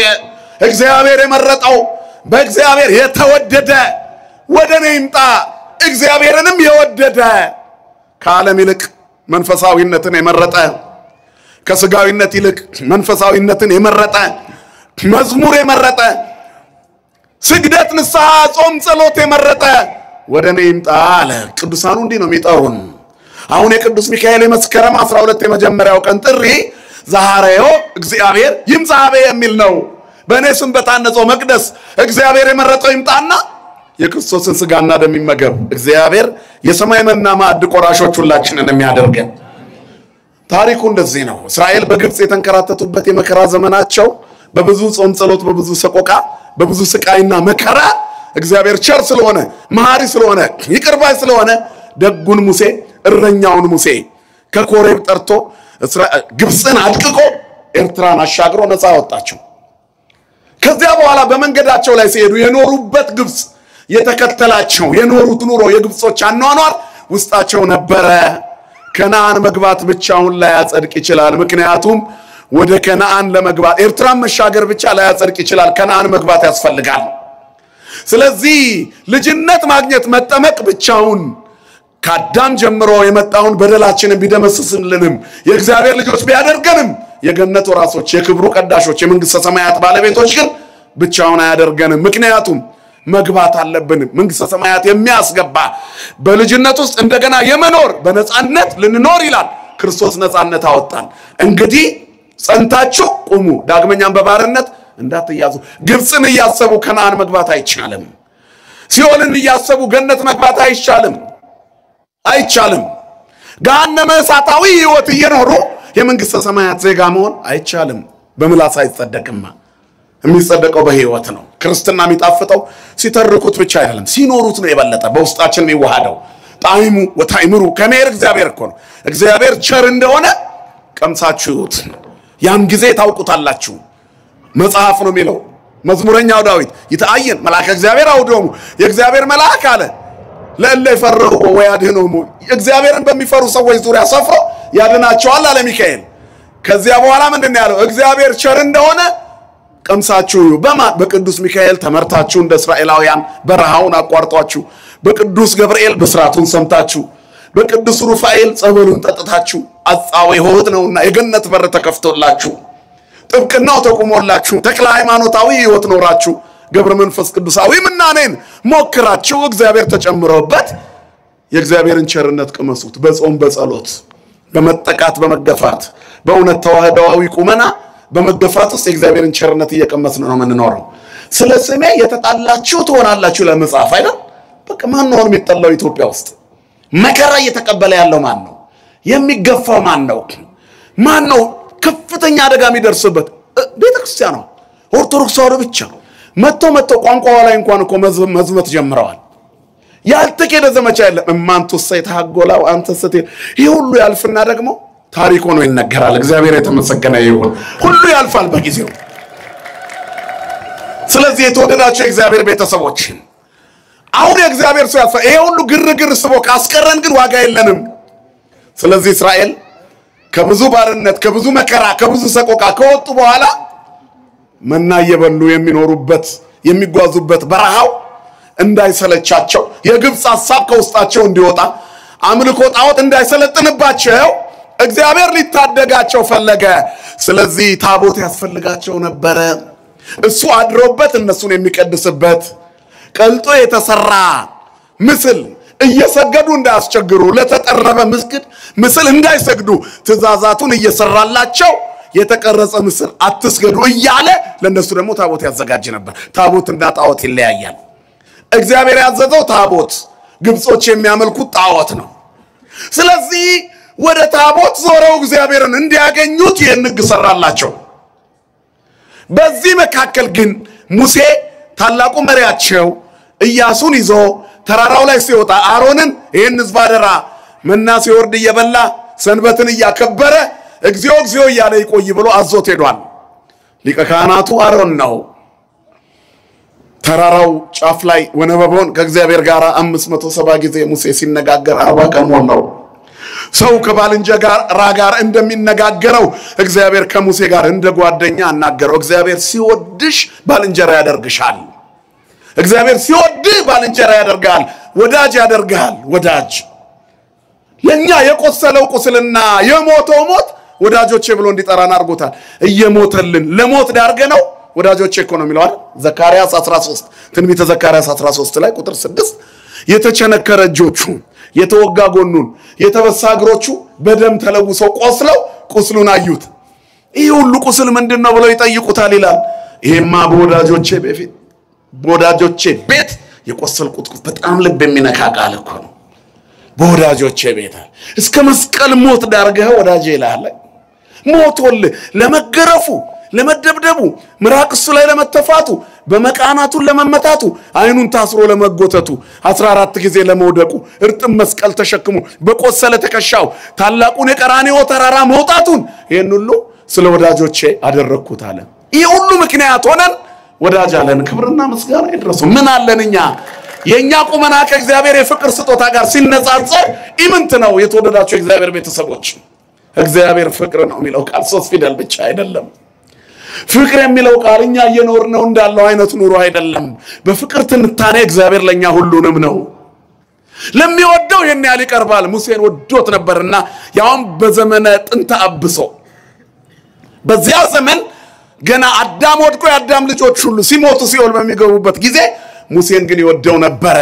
እግዚአብሔር የመረጠው በእግዚአብሔር የተወደደ ወደኔ ይምጣ እግዚአብሔርንም የወደደ ከዓለም ይልቅ መንፈሳዊነትን የመረጠ ከስጋዊነት ይልቅ መንፈሳዊነትን የመረጠ መዝሙር የመረጠ ስግደት ንስሐ ጾም ጸሎት የመረጠ ወደኔ ይምጣ አለ ቅዱሳኑ እንዲህ ነው የሚጠሩን አሁን የቅዱስ ሚካኤል የመስከረም 12 የመጀመሪያው ቀን ጥሪ ዛሬው እግዚአብሔር ይምጻሐበ የሚል ነው በእኔ ስም በታነጸው መቅደስ እግዚአብሔር የመረጠው ይምጣና የክርስቶስን ስጋና ደም ይመገብ እግዚአብሔር የሰማይ መና ማዕድ ቆራሾች ሁላችንን የሚያደርገን ታሪኩ እንደዚህ ነው እስራኤል በግብጽ የተንከራተቱበት የመከራ ዘመናቸው በብዙ ጾም ጸሎት በብዙ ሰቆቃ በብዙ ስቃይና መከራ እግዚአብሔር ቸር ስለሆነ መሐሪ ስለሆነ ይቅርባይ ስለሆነ ደጉን ሙሴ እረኛውን ሙሴ ከኮሬብ ጠርቶ ግብጽን አድቅቆ ኤርትራን አሻግሮ ነፃ ወጣቸው ከዚያ በኋላ በመንገዳቸው ላይ ሲሄዱ የኖሩበት ግብጽ የተከተላቸው የኖሩት ኑሮ የግብጾች አኗኗር ውስጣቸው ነበረ ከነዓን መግባት ብቻውን ላይ ያጸድቅ ይችላል ምክንያቱም ወደ ከነዓን ለመግባት ኤርትራን መሻገር ብቻ ላይ ያጸድቅ ይችላል ከነዓን መግባት ያስፈልጋል ስለዚህ ልጅነት ማግኘት መጠመቅ ብቻውን ከአዳም ጀምሮ የመጣውን በደላችንን ቢደመስስልንም የእግዚአብሔር ልጆች ቢያደርገንም የገነት ወራሾች የክብሩ ቀዳሾች የመንግስተ ሰማያት ባለቤቶች ግን ብቻውን አያደርገንም ምክንያቱም መግባት አለብን መንግስተ ሰማያት የሚያስገባ በልጅነት ውስጥ እንደገና የመኖር በነጻነት ልንኖር ይላል ክርስቶስ ነጻነት አወጣን እንግዲህ ጸንታችሁ ቁሙ ዳግመኛም በባርነት እንዳትያዙ ግብጽን እያሰቡ ከነዓን መግባት አይቻልም ሲኦልን እያሰቡ ገነት መግባት አይቻልም ገሃነመ እሳታዊ ህይወት እየኖሩ የመንግስተ ሰማያት ዜጋ መሆን አይቻልም በምላስ አይጸደቅም የሚጸደቀው በህይወት ነው ክርስትና የሚጣፍጠው ሲተርኩት ብቻ አይደለም ሲኖሩት ነው የበለጠ በውስጣችን የሚዋሃደው ጣዕሙ ወታይምሩ ከመር እግዚአብሔር እኮ ነው እግዚአብሔር ቸር እንደሆነ ቀምሳችሁት ያን ጊዜ ታውቁታላችሁ መጽሐፍ ነው የሚለው መዝሙረኛው ዳዊት ይታየን መልአከ እግዚአብሔር አውዶሙ የእግዚአብሔር መልአክ አለ ለእለ ይፈሩ ወያድህኑሙ እግዚአብሔርን በሚፈሩ ሰዎች ዙሪያ ሰፍሮ ያድናቸዋል አለ ሚካኤል ከዚያ በኋላ ምንድነው ያለው እግዚአብሔር ቸር እንደሆነ ቀምሳችሁ በቅዱስ ሚካኤል ተመርታችሁ እንደ እስራኤላውያን በረሃውን አቋርጧችሁ በቅዱስ ገብርኤል በስራቱን ሰምታችሁ በቅዱስ ሩፋኤል ጸበሉን ጠጥታችሁ አጻው ይሆት ነውና የገነት በር ተከፍቶላችሁ ጥብቅናው ተቆሞላችሁ ተክለ ሃይማኖታዊ ህይወት ኖራችሁ ገብረ መንፈስ ቅዱሳዊ ምናኔን ሞክራችሁ እግዚአብሔር ተጨምሮበት የእግዚአብሔርን ቸርነት ቅመሱት በጾም በጸሎት በመጠቃት በመገፋት በእውነት ተዋህዳዊ ቁመና በመገፋት ውስጥ የእግዚአብሔርን ቸርነት እየቀመስን ነው የምንኖረው ስለስሜ የተጣላችሁ ትሆናላችሁ ለመጽሐፍ አይደል በቃ ማን ነው የሚጠላው ኢትዮጵያ ውስጥ መከራ እየተቀበለ ያለው ማን ነው የሚገፋው ማን ነው ከፍተኛ አደጋ የሚደርስበት ቤተክርስቲያኗ ኦርቶዶክስ ተዋህዶ ብቻ መጥቶ ቋንቋው ላይ እንኳን እኮ መዝመት ጀምረዋል ያልተከደ ዘመቻ የለም እማንቱ ሰይታጎላው አንተ ሰቴ ይሄ ሁሉ ያልፍና ደግሞ ታሪክ ሆኖ ይነገራል እግዚአብሔር የተመሰገነ ይሁን ሁሉ ያልፋል በጊዜው ስለዚህ የተወደዳችሁ እግዚአብሔር ቤተሰቦች አሁን የእግዚአብሔር ሰው ያልፋ ይሄ ሁሉ ግርግር ስቦ ካስቀረን ግን ዋጋ የለንም ስለዚህ እስራኤል ከብዙ ባርነት ከብዙ መከራ ከብዙ ሰቆቃ ከወጡ በኋላ መና እየበሉ የሚኖሩበት የሚጓዙበት በረሃው እንዳይሰለቻቸው የግብጽ ሐሳብ ከውስጣቸው እንዲወጣ አምልኮ ጣዖት እንዳይሰለጥንባቸው እግዚአብሔር ሊታደጋቸው ፈለገ። ስለዚህ ታቦት ያስፈልጋቸው ነበር። እሱ አድሮበት እነሱን የሚቀድስበት ቀልጦ የተሰራ ምስል እየሰገዱ እንዳያስቸግሩ ለተጠረበ ምስል እንዳይሰግዱ ትእዛዛቱን እየሰራላቸው የተቀረጸ ምስል አትስገዱ እያለ ለነሱ ደግሞ ታቦት ያዘጋጅ ነበር። ታቦትና ጣዖት ይለያያል። እግዚአብሔር ያዘዘው ታቦት፣ ግብጾች የሚያመልኩት ጣዖት ነው። ስለዚህ ወደ ታቦት ዞረው እግዚአብሔርን እንዲያገኙት የንግ ሰራላቸው። በዚህ መካከል ግን ሙሴ ታላቁ መሪያቸው ኢያሱን ይዞ ተራራው ላይ ሲወጣ አሮንን ይህን ሕዝብ አደራ መና ሲወርድ እየበላ ሰንበትን እያከበረ እግዚኦ እግዚኦ እያለ ይቆይ ብሎ አዞት ሄዷል። ሊቀ ካህናቱ አሮን ነው። ተራራው ጫፍ ላይ ወነበቦን ከእግዚአብሔር ጋር 570 ጊዜ ሙሴ ሲነጋገር 40 ቀን ሞላው። ሰው ከባልንጀራ ጋር እንደሚነጋገረው እግዚአብሔር ከሙሴ ጋር እንደ ጓደኛ አናገረው። እግዚአብሔር ሲወድሽ ባልንጀራ ያደርግሻል። እግዚአብሔር ሲወድህ ባልንጀራ ያደርጋል፣ ወዳጅ ያደርጋል። ወዳጅ ለኛ የቆሰለው ቁስልና የሞተው ሞት ወዳጆቼ ብሎ እንዲጠራን አድርጎታል። እየሞተልን ለሞት ዳርገነው ወዳጆቼ እኮ ነው የሚለው አይደል? ዘካርያስ 13 ትንቢተ ዘካርያስ 13 ላይ ቁጥር 6 የተቸነከረ እጆቹ የተወጋ ጎኑን የተበሳ እግሮቹ በደም ተለውሰው ቆስለው ቁስሉን አዩት። ይህ ሁሉ ቁስል ምንድነው ብለው ይጠይቁታል ይላል። ይሄማ በወዳጆቼ ቤት የቆሰልኩት በጣም ልብ የሚነካ ቃል እኮ ነው። በወዳጆቼ ቤት እስከ መስቀል ሞት ዳርገህ ወዳጄ ይላል። ሞቶል ለመገረፉ ለመደብደቡ ምራቅ እሱ ላይ ለመተፋቱ በመቃናቱን ለመመታቱ አይኑን ታስሮ ለመጎተቱ 14 ጊዜ ለመውደቁ እርጥም መስቀል ተሸክሞ በቆሰለ ተከሻው ታላቁን የቀራንዮ ተራራ መውጣቱን ይሄን ሁሉ ስለ ወዳጆቼ አደረኩት አለ። ይሄ ሁሉ ምክንያት ሆነን ወዳጅ አለን። ክብርና ምስጋና ይድረሰው። ምን አለንኛ? የኛ ቁመና ከእግዚአብሔር የፍቅር ስጦታ ጋር ሲነጻጸር ኢምንት ነው። የተወደዳችሁ እግዚአብሔር ቤተሰቦች እግዚአብሔር ፍቅር ነው የሚለው ቃል 3 ፊደል ብቻ አይደለም። ፍቅር የሚለው ቃል እኛ እየኖርነው እንዳለው አይነት ኑሮ አይደለም። በፍቅር ትንታኔ እግዚአብሔር ለኛ ሁሉንም ነው። ለሚወደው የኔ ያህል ይቀርባል። ሙሴን ወዶት ነበርና ያውም በዘመነ ጥንተ አብሶ በዚያ ዘመን ገና አዳም ወድቆ የአዳም ልጆች ሁሉ ሲሞቱ ሲኦል በሚገቡበት ጊዜ ሙሴን ግን ይወደው ነበር።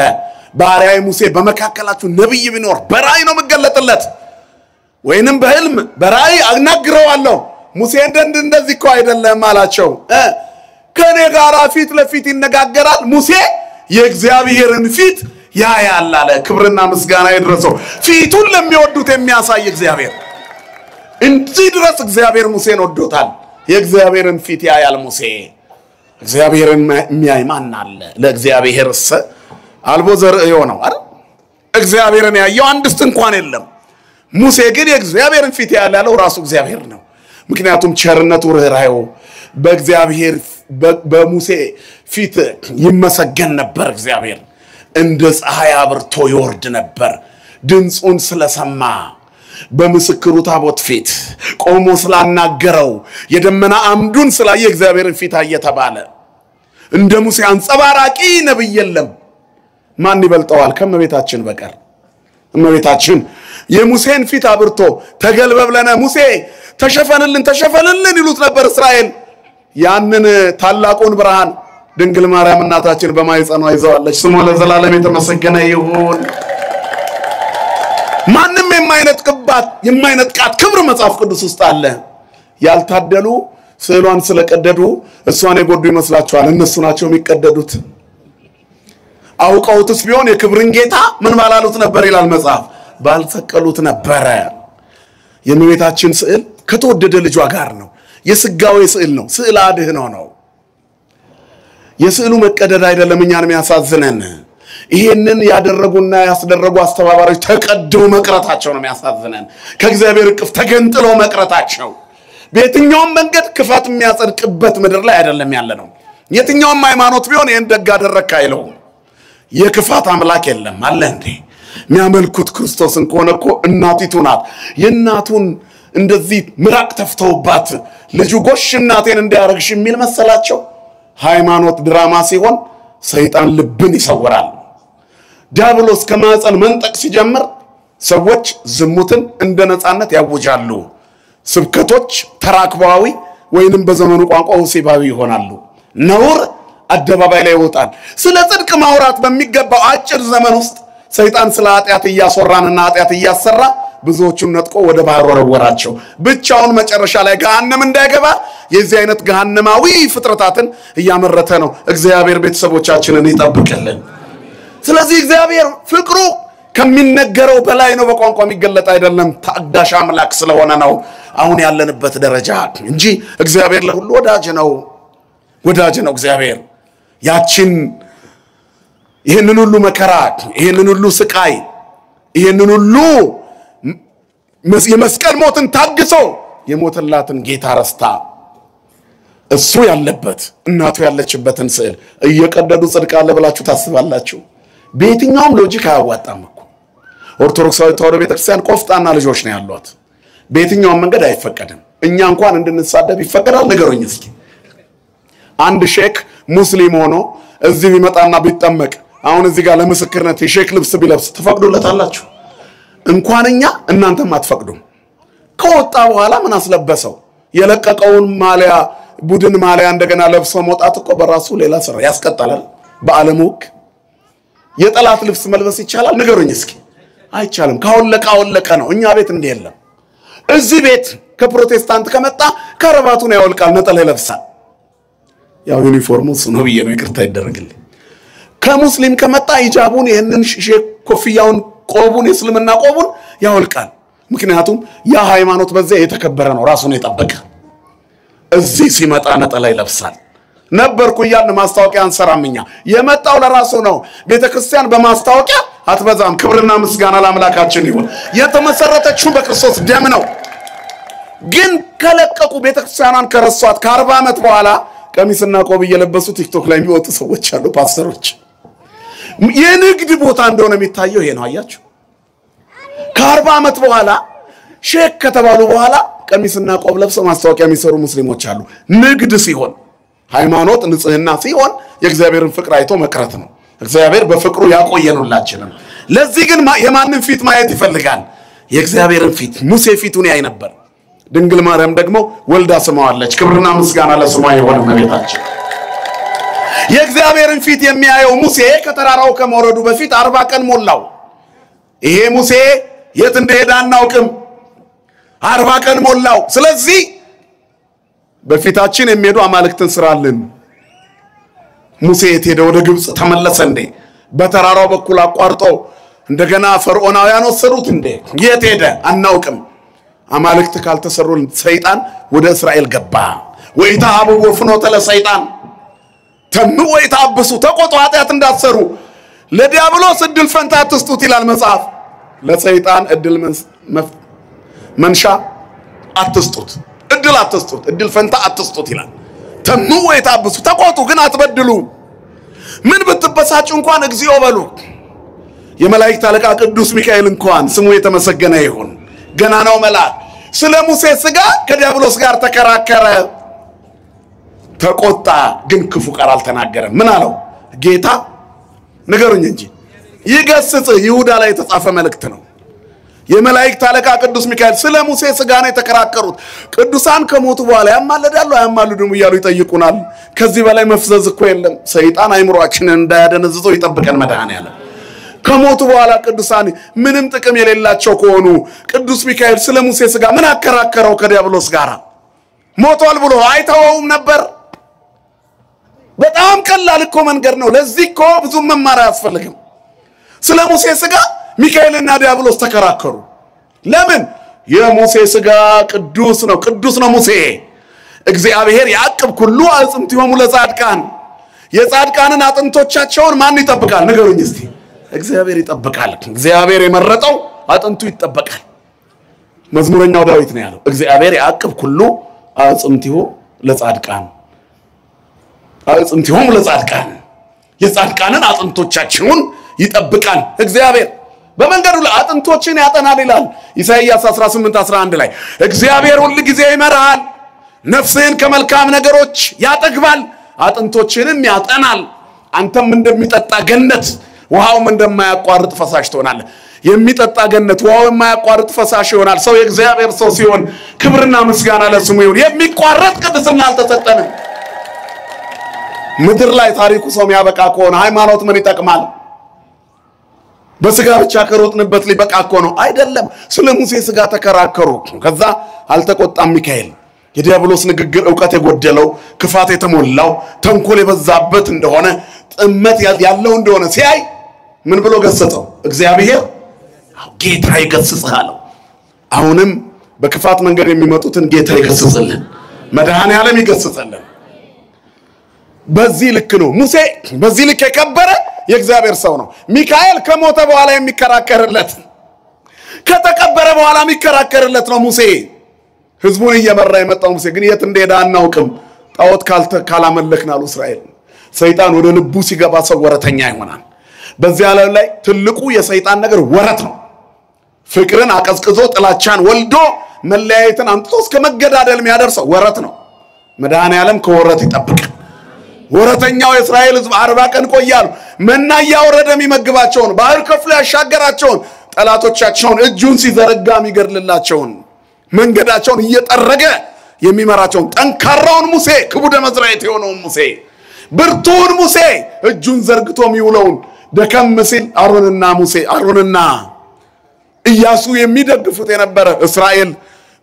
ባሪያዬ ሙሴ በመካከላችሁ ነብይ ቢኖር በራእይ ነው መገለጥለት ወይንም በህልም በራእይ አናግረዋለሁ። ሙሴ እንደዚህ እኮ አይደለም አላቸው። ከኔ ጋር ፊት ለፊት ይነጋገራል። ሙሴ የእግዚአብሔርን ፊት ያያል አለ። ክብርና ምስጋና ይድረሰው። ፊቱን ለሚወዱት የሚያሳይ እግዚአብሔር እንዲህ ድረስ እግዚአብሔር ሙሴን ወዶታል። የእግዚአብሔርን ፊት ያያል ሙሴ። እግዚአብሔርን የሚያይ ማን አለ? ለእግዚአብሔርስ አልቦ ዘርእዮ ነው አይደል? እግዚአብሔርን ያየው አንድስ እንኳን የለም። ሙሴ ግን የእግዚአብሔርን ፊት ያያለው ራሱ እግዚአብሔር ነው። ምክንያቱም ቸርነቱ ርህራሄው በእግዚአብሔር በሙሴ ፊት ይመሰገን ነበር። እግዚአብሔር እንደ ፀሐይ አብርቶ ይወርድ ነበር። ድምጹን ስለሰማ በምስክሩ ታቦት ፊት ቆሞ ስላናገረው የደመና አምዱን ስላየ እግዚአብሔርን ፊት አየተባለ እንደ ሙሴ አንጸባራቂ ነብይ የለም። ማን ይበልጠዋል ከመቤታችን በቀር? እመቤታችን የሙሴን ፊት አብርቶ ተገልበብለነ ሙሴ ተሸፈንልን ይሉት ነበር እስራኤል። ያንን ታላቁን ብርሃን ድንግል ማርያም እናታችን በማይጸኗ ይዘዋለች። ስሙ ለዘላለም የተመሰገነ ይሁን። ማንም የማይነጥቃት ክብር መጽሐፍ ቅዱስ ውስጥ አለ። ያልታደሉ ስዕሏን ስለቀደዱ እሷን የጎዱ ይመስላችኋል? እነሱ ናቸው የሚቀደዱት። አውቀውትስ ቢሆን የክብርን ጌታ ምን ባላሉት ነበር ይላል መጽሐፍ፣ ባልሰቀሉት ነበረ። የእመቤታችን ስዕል ከተወደደ ልጇ ጋር ነው። የስጋዌ ስዕል ነው። ስዕል አድኅኖ ነው። የስዕሉ መቀደድ አይደለም እኛን የሚያሳዝነን። ይሄንን ያደረጉና ያስደረጉ አስተባባሪዎች ተቀደው መቅረታቸው ነው የሚያሳዝነን። ከእግዚአብሔር እቅፍ ተገንጥለው መቅረታቸው። በየትኛውም መንገድ ክፋት የሚያጸድቅበት ምድር ላይ አይደለም ያለነው። የትኛውም ሃይማኖት ቢሆን ይሄን ደግ አደረክ አይለው። የክፋት አምላክ የለም አለ እንዴ? የሚያመልኩት ክርስቶስን ከሆነ እኮ እናቲቱ ናት። የእናቱን እንደዚህ ምራቅ ተፍተውባት ልጁ ጎሽ እናቴን እንዲያረግሽ የሚል መሰላቸው። ሃይማኖት ድራማ ሲሆን ሰይጣን ልብን ይሰውራል። ዲያብሎስ ከማህፀን መንጠቅ ሲጀምር ሰዎች ዝሙትን እንደ ነፃነት ያውጃሉ። ስብከቶች ተራክባዊ ወይንም በዘመኑ ቋንቋ ወሲባዊ ይሆናሉ። ነውር አደባባይ ላይ ይወጣል። ስለ ጽድቅ ማውራት በሚገባው አጭር ዘመን ውስጥ ሰይጣን ስለ ኃጢአት እያስወራንና ኃጢአት እያሰራ ብዙዎቹን ነጥቆ ወደ ባህር ወረወራቸው። ብቻውን መጨረሻ ላይ ገሃነም እንዳይገባ የዚህ አይነት ገሃነማዊ ፍጥረታትን እያመረተ ነው። እግዚአብሔር ቤተሰቦቻችንን ይጠብቅልን። ስለዚህ እግዚአብሔር ፍቅሩ ከሚነገረው በላይ ነው። በቋንቋ የሚገለጥ አይደለም። ታጋሽ አምላክ ስለሆነ ነው አሁን ያለንበት ደረጃ እንጂ እግዚአብሔር ለሁሉ ወዳጅ ነው። ወዳጅ ነው እግዚአብሔር። ይሄንን ሁሉ መከራ፣ ይሄንን ሁሉ ስቃይ፣ ይሄንን ሁሉ የመስቀል ሞትን ታግሶ የሞተላትን ጌታ ረስታ እሱ ያለበት እናቱ ያለችበትን ስዕል እየቀደዱ ጽድቅ አለ ብላችሁ ታስባላችሁ? በየትኛውም ሎጂክ አያዋጣም እኮ። ኦርቶዶክሳዊ ተዋሕዶ ቤተክርስቲያን ቆፍጣና ልጆች ነው ያሏት። በየትኛውም መንገድ አይፈቀድም። እኛ እንኳን እንድንሳደብ ይፈቀዳል? ንገሩኝ እስኪ። አንድ ሼክ ሙስሊም ሆኖ እዚህ ቢመጣና ቢጠመቅ አሁን እዚህ ጋር ለምስክርነት የሼክ ልብስ ቢለብስ ትፈቅዱለታላችሁ? እንኳን እኛ እናንተም አትፈቅዱም። ከወጣ በኋላ ምን አስለበሰው? የለቀቀውን ማሊያ ቡድን ማሊያ እንደገና ለብሶ መውጣት እኮ በራሱ ሌላ ስራ ያስቀጣል። በዓለም ሕግ የጠላት ልብስ መልበስ ይቻላል? ንገሩኝ እስኪ። አይቻልም። ካወለቀ ነው። እኛ ቤት እንዲህ የለም። እዚህ ቤት ከፕሮቴስታንት ከመጣ ከረባቱን ያወልቃል፣ ነጠላ ይለብሳል። ያው ዩኒፎርሙ እሱ ነው ብዬ ነው፣ ይቅርታ ይደረግልኝ። ከሙስሊም ከመጣ ሂጃቡን ይሄንን ሼክ ኮፍያውን ቆቡን የእስልምና ቆቡን ያወልቃል። ምክንያቱም ያ ሃይማኖት በዚያ የተከበረ ነው፣ ራሱን የጠበቀ። እዚህ ሲመጣ ነጠላ ይለብሳል። ነበርኩ እያልን ማስታወቂያ አንሰራምኛ። የመጣው ለራሱ ነው። ቤተክርስቲያን በማስታወቂያ አትበዛም። ክብርና ምስጋና ለአምላካችን ይሁን። የተመሰረተችው በክርስቶስ ደም ነው። ግን ከለቀቁ ቤተክርስቲያኗን ከረሷት ከ40 ዓመት በኋላ ቀሚስና ቆብ እየለበሱ ቲክቶክ ላይ የሚወጡ ሰዎች አሉ፣ ፓስተሮች። የንግድ ቦታ እንደሆነ የሚታየው ይሄ ነው። አያችሁ፣ ከ40 ዓመት በኋላ ሼክ ከተባሉ በኋላ ቀሚስና ቆብ ለብሰው ማስታወቂያ የሚሰሩ ሙስሊሞች አሉ። ንግድ ሲሆን፣ ሃይማኖት ንጽህና ሲሆን የእግዚአብሔርን ፍቅር አይቶ መቅረት ነው። እግዚአብሔር በፍቅሩ ያቆየኑላችንም። ለዚህ ግን የማንን ፊት ማየት ይፈልጋል? የእግዚአብሔርን ፊት። ሙሴ ፊቱን ያይ ነበር። ድንግል ማርያም ደግሞ ወልዳ ስማዋለች። ክብርና ምስጋና ለስሟ ይሁን። እመቤታችን የእግዚአብሔርን ፊት የሚያየው ሙሴ ከተራራው ከመውረዱ በፊት 40 ቀን ሞላው። ይሄ ሙሴ የት እንደሄደ አናውቅም። 40 ቀን ሞላው። ስለዚህ በፊታችን የሚሄዱ አማልክትን ስራልን። ሙሴ የት ሄደ? ወደ ግብጽ ተመለሰ እንዴ? በተራራው በኩል አቋርጦ እንደገና ፈርዖናውያን ወሰዱት እንዴ? የት ሄደ? አናውቅም። አማልክት ካልተሰሩልን ሰይጣን ወደ እስራኤል ገባ። ወይታሃቡ ወፍኖተ ለሰይጣን ተምኡ ወይታብሱ፣ ተቆጡ ኃጢአት እንዳትሰሩ፣ ለዲያብሎስ እድል ፈንታ አትስጡት ይላል መጽሐፍ። ለሰይጣን እድል መንሻ አትስጡት፣ እድል አትስጡት፣ እድል ፈንታ አትስጡት ይላል። ተምኡ ወይታብሱ፣ ተቆጡ ግን አትበድሉ። ምን ብትበሳጩ እንኳን እግዚኦ በሉ። የመላእክት አለቃ ቅዱስ ሚካኤል እንኳን ስሙ የተመሰገነ ይሁን፣ ገናናው መልአክ ስለ ሙሴ ሥጋ ከዲያብሎስ ጋር ተከራከረ፣ ተቆጣ፣ ግን ክፉ ቃል አልተናገረም። ምን አለው ጌታ? ንገሩኝ እንጂ። ይገስጽ ይሁዳ ላይ የተጻፈ መልእክት ነው። የመላእክት አለቃ ቅዱስ ሚካኤል ስለ ሙሴ ሥጋ ነው የተከራከሩት። ቅዱሳን ከሞቱ በኋላ ያማልዳሉ አያማልዱም እያሉ ይጠይቁናል። ከዚህ በላይ መፍዘዝ እኮ የለም። ሰይጣን አይምሮአችንን እንዳያደነዝዘው ይጠብቀን መድኃኔዓለም። ከሞቱ በኋላ ቅዱሳን ምንም ጥቅም የሌላቸው ከሆኑ ቅዱስ ሚካኤል ስለ ሙሴ ሥጋ ምን አከራከረው ከዲያብሎስ ጋር? ሞቷል ብሎ አይተወውም ነበር? በጣም ቀላል እኮ መንገድ ነው። ለዚህ እኮ ብዙ መማር አያስፈልግም። ስለ ሙሴ ሥጋ ሚካኤልና ዲያብሎስ ተከራከሩ። ለምን? የሙሴ ሥጋ ቅዱስ ነው፣ ቅዱስ ነው ሙሴ። እግዚአብሔር ያዕቅብ ኩሉ አጽንቲሆሙ ለጻድቃን፣ የጻድቃንን አጥንቶቻቸውን ማን ይጠብቃል? ንገሩኝ እስቲ። እግዚአብሔር ይጠብቃል። እግዚአብሔር የመረጠው አጥንቱ ይጠበቃል። መዝሙረኛው ዳዊት ነው ያለው፣ እግዚአብሔር ያዕቅብ ኩሉ አጽንቲሆሙ ለጻድቃን፣ አጽንቲሆሙ ለጻድቃን፣ የጻድቃንን አጥንቶቻቸውን ይጠብቃል። እግዚአብሔር በመንገዱ ላይ አጥንቶችን ያጠናል ይላል ኢሳይያስ 18:11 ላይ። እግዚአብሔር ሁሉ ጊዜ ይመራል፣ ነፍስህን ከመልካም ነገሮች ያጠግባል አጥንቶችንም ያጠናል አንተም እንደሚጠጣ ገነት ውሃውም እንደማያቋርጥ ፈሳሽ ትሆናለህ የሚጠጣ ገነት ውሃው የማያቋርጥ ፈሳሽ ይሆናል ሰው የእግዚአብሔር ሰው ሲሆን ክብርና ምስጋና ለስሙ ይሁን የሚቋረጥ ቅድስና አልተሰጠንም ምድር ላይ ታሪኩ ሰው የሚያበቃ ከሆነ ሃይማኖት ምን ይጠቅማል በስጋ ብቻ ከሮጥንበት ሊበቃ እኮ ነው አይደለም ስለ ሙሴ ስጋ ተከራከሩ ከዛ አልተቆጣም ሚካኤል የዲያብሎስ ንግግር ዕውቀት የጎደለው ክፋት የተሞላው ተንኮል የበዛበት እንደሆነ ጥመት ያለው እንደሆነ ሲያይ ምን ብሎ ገሰጸው እግዚአብሔር ጌታ ይገስጽሃል አሁንም በክፋት መንገድ የሚመጡትን ጌታ ይገስጽልን መድኃኔ ዓለም ይገስጽልን በዚህ ልክ ነው ሙሴ በዚህ ልክ የከበረ የእግዚአብሔር ሰው ነው ሚካኤል ከሞተ በኋላ የሚከራከርለት ከተቀበረ በኋላ የሚከራከርለት ነው ሙሴ ህዝቡን እየመራ የመጣው ሙሴ ግን የት እንደሄደ አናውቅም ጣዖት ካላመለክናሉ እስራኤል ሰይጣን ወደ ልቡ ሲገባ ሰው ወረተኛ ይሆናል በዚያ ላይ ትልቁ የሰይጣን ነገር ወረት ነው ፍቅርን አቀዝቅዞ ጥላቻን ወልዶ መለያየትን አምጥቶ እስከ መገዳደል የሚያደርሰው ወረት ነው መድኃኔ ዓለም ከወረት ይጠብቃል ወረተኛው የእስራኤል ህዝብ 40 ቀን ቆያሉ መና ያወረደ የሚመግባቸው ባህር ከፍሎ ያሻገራቸው ጠላቶቻቸውን እጁን ሲዘረጋ የሚገድልላቸው መንገዳቸውን እየጠረገ የሚመራቸው ጠንካራውን ሙሴ ክቡደ መዝራዕት የሆነው ሙሴ ብርቱን ሙሴ እጁን ዘርግቶ የሚውለው ደከም ሲል አሮንና ኢያሱ የሚደግፉት የነበረ እስራኤል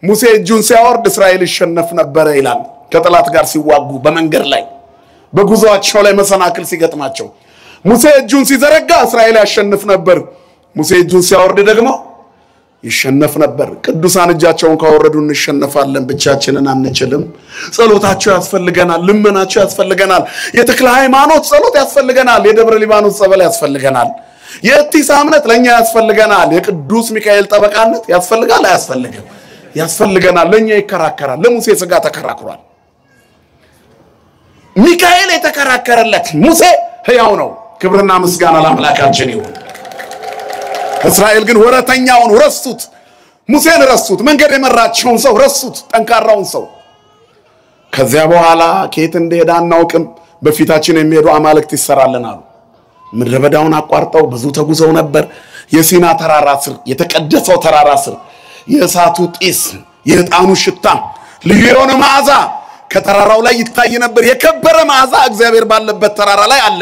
ሙሴ እጁን ሲያወርድ እስራኤል ይሸነፍ ነበር ይላል ከጠላት ጋር ሲዋጉ በመንገር ላይ በጉዟቸው ላይ መሰናክል ሲገጥማቸው ሙሴ እጁን ሲዘረጋ እስራኤል ያሸንፍ ነበር ሙሴ እጁን ሲያወርድ ደግሞ ይሸነፍ ነበር ቅዱሳን እጃቸውን ካወረዱ እንሸነፋለን ብቻችንን አንችልም ጸሎታቸው ያስፈልገናል ልመናቸው ያስፈልገናል የተክለ ሃይማኖት ጸሎት ያስፈልገናል የደብረ ሊባኖስ ጸበል ያስፈልገናል የእቲስ እምነት ለኛ ያስፈልገናል የቅዱስ ሚካኤል ጠበቃነት ያስፈልጋል አያስፈልግም ያስፈልገናል ለኛ ይከራከራል ለሙሴ ስጋ ተከራክሯል ሚካኤል የተከራከረለት ሙሴ ሕያው ነው ክብርና ምስጋና ለአምላካችን ይሁን እስራኤል ግን ወረተኛውን ረሱት ሙሴን ረሱት መንገድ የመራቸውን ሰው ረሱት ጠንካራውን ሰው ከዚያ በኋላ ከየት እንደሄደ አናውቅም በፊታችን የሚሄዱ አማልክት ይሰራልናል ምድረ በዳውን አቋርጠው ብዙ ተጉዘው ነበር የሲና ተራራ ስር የተቀደሰው ተራራ ስር የእሳቱ ጢስ የዕጣኑ ሽታ ልዩ የሆነ መዓዛ ከተራራው ላይ ይታይ ነበር የከበረ መዓዛ እግዚአብሔር ባለበት ተራራ ላይ አለ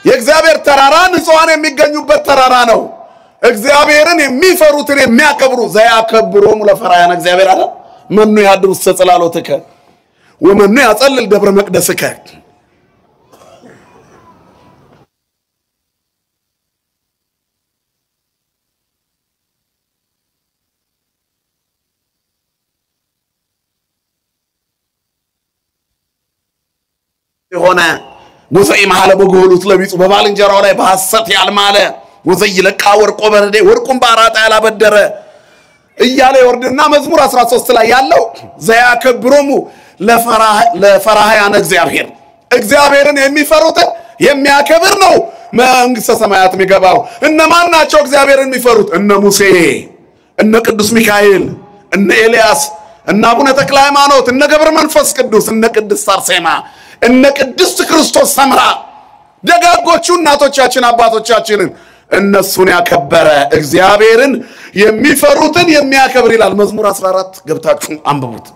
የእግዚአብሔር ተራራ ንጹሃን የሚገኙበት ተራራ ነው እግዚአብሔርን የሚፈሩትን የሚያከብሩ ዘያከብሮሙ ለፈራያን እግዚአብሔር አለ መኑ ያድሩ ጽላሎትከ ወመኑ ያጸልል ደብረ መቅደስከ የሆነ ወዘይ ማለ በጎሉት ለቢጹ በባልንጀራው ላይ በሐሰት ያልማለ ወዘይ ለቃ ወርቆ በረዴ ወርቁን ባራጣ ያላበደረ እያለ ይወርድና መዝሙር 13 ላይ ያለው ዘያከብሮሙ ለፈራሃያን እግዚአብሔርን የሚፈሩት የሚያከብር ነው መንግስተ ሰማያት የሚገባው እነማን ናቸው እግዚአብሔርን የሚፈሩት እነ ሙሴ እነ ቅዱስ ሚካኤል እነ ኤልያስ እነ አቡነ ተክለ ሃይማኖት እነ ገብረ መንፈስ ቅዱስ እነ ቅድስት አርሴማ እነ ቅድስት ክርስቶስ ሰምራ ደጋጎቹ እናቶቻችን አባቶቻችንን እነሱን ያከበረ እግዚአብሔርን የሚፈሩትን የሚያከብር ይላል መዝሙር 14 ገብታችሁ አንብቡት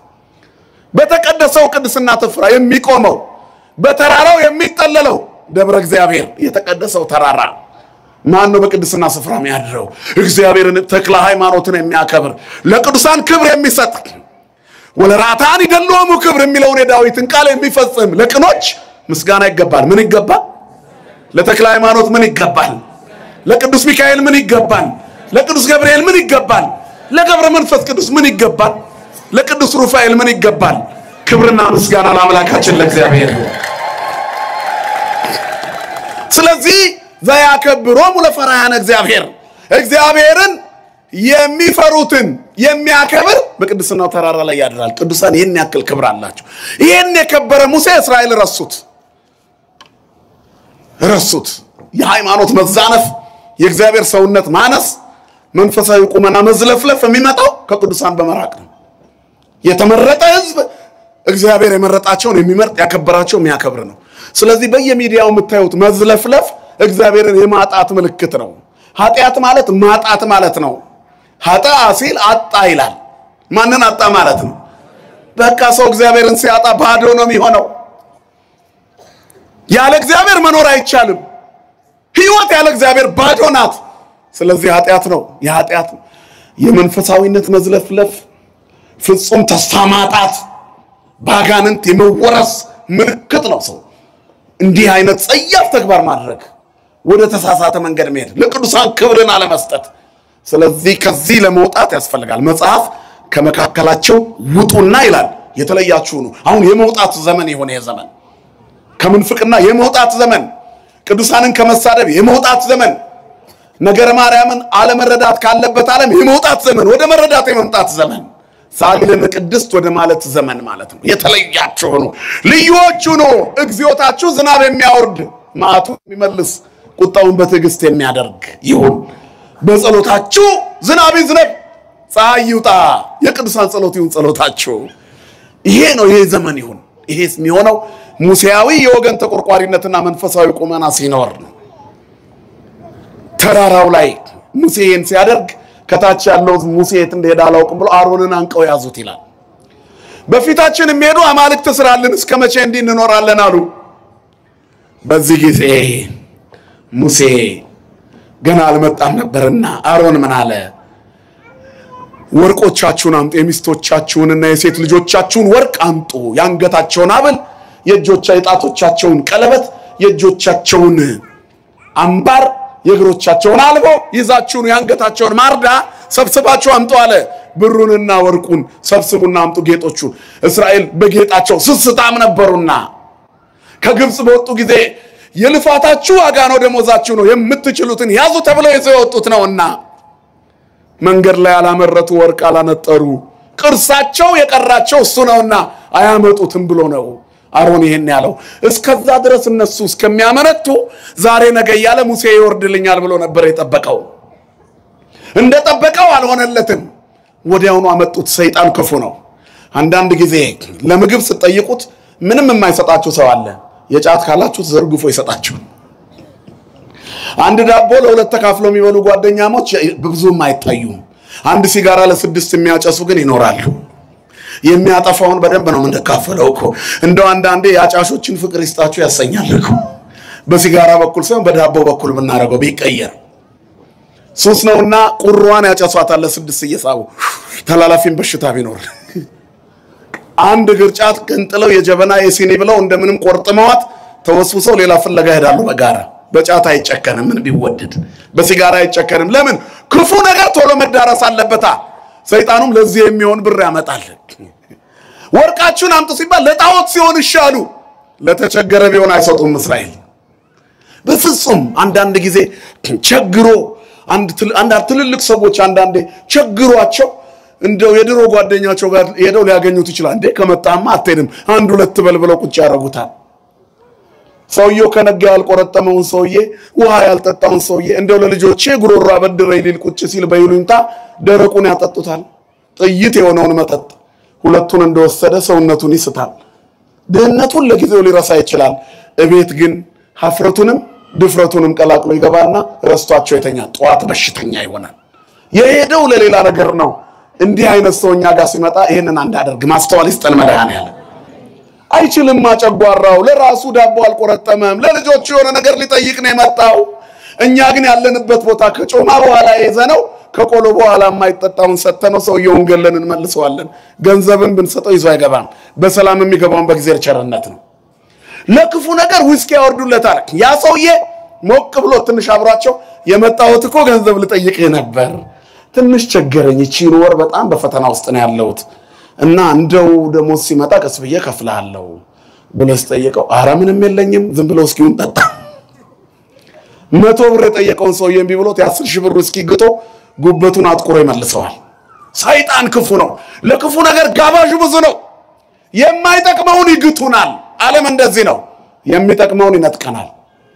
በተቀደሰው ቅድስና ተፍራ የሚቆመው በተራራው የሚጠለለው ደብረ እግዚአብሔር የተቀደሰው ተራራ ማን ነው በቅድስና ስፍራ የሚያድረው እግዚአብሔርን ተክለ ሃይማኖትን የሚያከብር ለቅዱሳን ክብር የሚሰጥ ወለራታን ይደሉሙ ክብር የሚለውን የዳዊትን ቃል የሚፈጽም ለቅኖች ምስጋና ይገባል ምን ይገባል ለተክለ ሃይማኖት ምን ይገባል ለቅዱስ ሚካኤል ምን ይገባል ለቅዱስ ገብርኤል ምን ይገባል ለገብረ መንፈስ ቅዱስ ምን ይገባል ለቅዱስ ሩፋኤል ምን ይገባል ክብርና ምስጋና ለአምላካችን ለእግዚአብሔር ስለዚህ ዘያከብሮሙ ለፈራያን እግዚአብሔርን የሚፈሩትን የሚያከብር በቅድስናው ተራራ ላይ ያድራል ቅዱሳን ይሄን ያክል ክብር አላቸው ይሄን የከበረ ሙሴ እስራኤል ረሱት የሃይማኖት መዛነፍ የእግዚአብሔር ሰውነት ማነስ መንፈሳዊ ቁመና መዝለፍለፍ የሚመጣው ከቅዱሳን በመራቅ ነው የተመረጠ ህዝብ እግዚአብሔር የመረጣቸውን የሚመርጥ ያከበራቸው የሚያከብር ነው። ስለዚህ በየሚዲያው የምታዩት መዝለፍለፍ እግዚአብሔርን የማጣት ምልክት ነው። ኃጢአት ማለት ማጣት ማለት ነው። ኃጣ ሲል አጣ ይላል። ማንን አጣ ማለት ነው? በቃ ሰው እግዚአብሔርን ሲያጣ ባዶ ነው የሚሆነው። ያለ እግዚአብሔር መኖር አይቻልም። ህይወት ያለ እግዚአብሔር ባዶ ናት። ስለዚህ ኃጢአት ነው። የኃጢአት የመንፈሳዊነት መዝለፍለፍ ፍጹም ተስፋ ማጣት ባጋንንት የመወረስ ምልክት ነው። ሰው እንዲህ አይነት ጸያፍ ተግባር ማድረግ ወደ ተሳሳተ መንገድ መሄድ ለቅዱሳን ክብርን አለመስጠት። ስለዚህ ከዚህ ለመውጣት ያስፈልጋል። መጽሐፍ ከመካከላቸው ውጡና ይላል የተለያችሁ ነው። አሁን የመውጣት ዘመን የሆነ የዘመን ከምንፍቅና የመውጣት ዘመን ቅዱሳንን ከመሳደብ የመውጣት ዘመን ነገረ ማርያምን አለመረዳት ካለበት ዓለም የመውጣት ዘመን ወደ መረዳት የመምጣት ዘመን ሳሊለነ ቅድስት ወደ ማለት ዘመን ማለት ነው። የተለያችሁ ነው ልዩዎቹ ነው እግዚኦታችሁ ዝናብ የሚያወርድ ማቱ የሚመልስ ቁጣውን በትዕግስት የሚያደርግ ይሁን በጸሎታችሁ ዝናብ ይዝነብ ፀሐይ ይውጣ የቅዱሳን ጸሎት ይሁን ጸሎታችሁ ይሄ ነው ይሄ ዘመን ይሁን ይሄስ የሚሆነው ሙሴያዊ የወገን ተቆርቋሪነትና መንፈሳዊ ቁመና ሲኖር ነው። ተራራው ላይ ሙሴን ሲያደርግ ከታች ያለው ሙሴ የት እንደሄደ አላውቅም ብሎ አሮንን አንቀው ያዙት ይላል። በፊታችን የሚሄዱ አማልክት ስራልን እስከመቼ እንዲህ እንኖራለን አሉ። በዚህ ጊዜ ሙሴ ገና አልመጣም ነበርና አሮን ምን አለ? ወርቆቻችሁን አምጡ፣ የሚስቶቻችሁንና የሴት ልጆቻችሁን ወርቅ አምጡ፣ ያንገታቸውን ሐብል፣ የጣቶቻቸውን ቀለበት፣ የእጆቻቸውን አምባር፣ የእግሮቻቸውን አልቦ ይዛችሁን ያንገታቸውን ማርዳ ሰብስባችሁ አምጡ አለ። ብሩንና ወርቁን ሰብስቡና አምጡ ጌጦቹን። እስራኤል በጌጣቸው ስስታም ነበሩና ከግብጽ በወጡ ጊዜ የልፋታችሁ ዋጋ ነው ደሞዛችሁ ነው የምትችሉትን ያዙ ተብለው ይዘው ወጡት ነውና መንገድ ላይ አላመረቱ ወርቅ አላነጠሩ ቅርሳቸው የቀራቸው እሱ ነውና አያመጡትም ብሎ ነው አሮን ይሄን ያለው። እስከዛ ድረስ እነሱ እስከሚያመነቱ ዛሬ ነገ ያለ ሙሴ ይወርድልኛል ብሎ ነበር የጠበቀው። እንደጠበቀው አልሆነለትም። ወዲያውኑ አመጡት። ሰይጣን ክፉ ነው። አንዳንድ ጊዜ ለምግብ ስትጠይቁት ምንም የማይሰጣችሁ ሰው አለ። የጫት ካላችሁ ዘርግፎ ይሰጣችሁ። አንድ ዳቦ ለሁለት ተካፍለው የሚበሉ ጓደኛሞች ብዙም አይታዩም። አንድ ሲጋራ ለስድስት የሚያጨሱ ግን ይኖራሉ። የሚያጠፋውን በደንብ ነው እንደካፈለው እኮ። እንደው አንዳንዴ ያጫሾችን ፍቅር ይስጣችሁ ያሰኛል እኮ። በሲጋራ በኩል ሳይሆን በዳቦ በኩል ብናረገው ቢቀየር ሱስ ነውና ቁርዋን ያጨሷታል ለስድስት እየሳቡ ተላላፊን በሽታ ቢኖር አንድ ግርጫት ቀንጥለው የጀበና የሲኒ ብለው እንደምንም ቆርጥመዋት ተወስውሰው ሌላ ፍለጋ ሄዳሉ በጋራ። በጫት አይጨከንም ምን ቢወደድ በሲጋራ አይጨከንም። ለምን? ክፉ ነገር ቶሎ መዳረስ አለበታ። ሰይጣኑም ለዚህ የሚሆን ብር ያመጣል። ወርቃችሁን አምጡ ሲባል ለጣዖት ሲሆን ይሻሉ ለተቸገረ ቢሆን አይሰጡም እስራኤል በፍጹም። አንዳንድ ጊዜ ቸግሮ አንድ ትልልቅ ሰዎች አንዳንዴ ቸግሯቸው እንደው የድሮ ጓደኛቸው ጋር ሄደው ሊያገኙት ይችላል። እንዴ ከመጣማ አትሄድም አንድ ሁለት በልብለው ቁጭ ያረጉታል። ሰውየው ከነጋ ያልቆረጠመውን ሰውዬ ውሃ ያልጠጣውን ሰውዬ እንደው ለልጆቼ ጉሮሮ አበድረኝ ሊል ቁጭ ሲል በይሉኝታ ደረቁን ያጠጡታል። ጥይት የሆነውን መጠጥ ሁለቱን እንደወሰደ ሰውነቱን ይስታል። ድህነቱን ለጊዜው ሊረሳ ይችላል። እቤት ግን ሀፍረቱንም ድፍረቱንም ቀላቅሎ ይገባና ረስቷቸው የተኛ ጧት በሽተኛ ይሆናል። የሄደው ለሌላ ነገር ነው። እንዲህ አይነት ሰውኛ ጋር ሲመጣ ይሄንን አንዳደርግ ማስተዋል ይስጠን መድኃኒዓለም። አይችልም ማጨጓራው ለራሱ ዳቦ አልቆረጠመም ለልጆቹ የሆነ ነገር ሊጠይቅ ነው የመጣው። እኛ ግን ያለንበት ቦታ ከጮማ በኋላ ይዘነው ከቆሎ በኋላ የማይጠጣውን ሰተነው ሰውየውን ገለን እንመልሰዋለን። ገንዘብን ብንሰጠው ይዞ አይገባም። በሰላም የሚገባውን በእግዚአብሔር ቸርነት ነው። ለክፉ ነገር ውስኪ ያወርዱለታል። ያ ሰውዬ ሞቅ ብሎ ትንሽ አብሯቸው የመጣሁት እኮ ገንዘብ ልጠይቅህ ነበር ትንሽ ቸገረኝ እቺን ወር በጣም በፈተና ውስጥ ነው ያለሁት እና እንደው ደሞዝ ሲመጣ ቀስ ብዬ ከፍላለሁ ብለስ ጠየቀው። አረ ምንም የለኝም ዝም ብሎ እስኪውን ጠጣ። 100 ብር የጠየቀውን ሰውዬ እምቢ ብሎት የ10,000 ብር እስኪ ግጦ ጉበቱን አጥቁሮ ይመልሰዋል። ሰይጣን ክፉ ነው። ለክፉ ነገር ጋባዡ ብዙ ነው። የማይጠቅመውን ይግቱናል። ዓለም እንደዚህ ነው። የሚጠቅመውን ይነጥቀናል።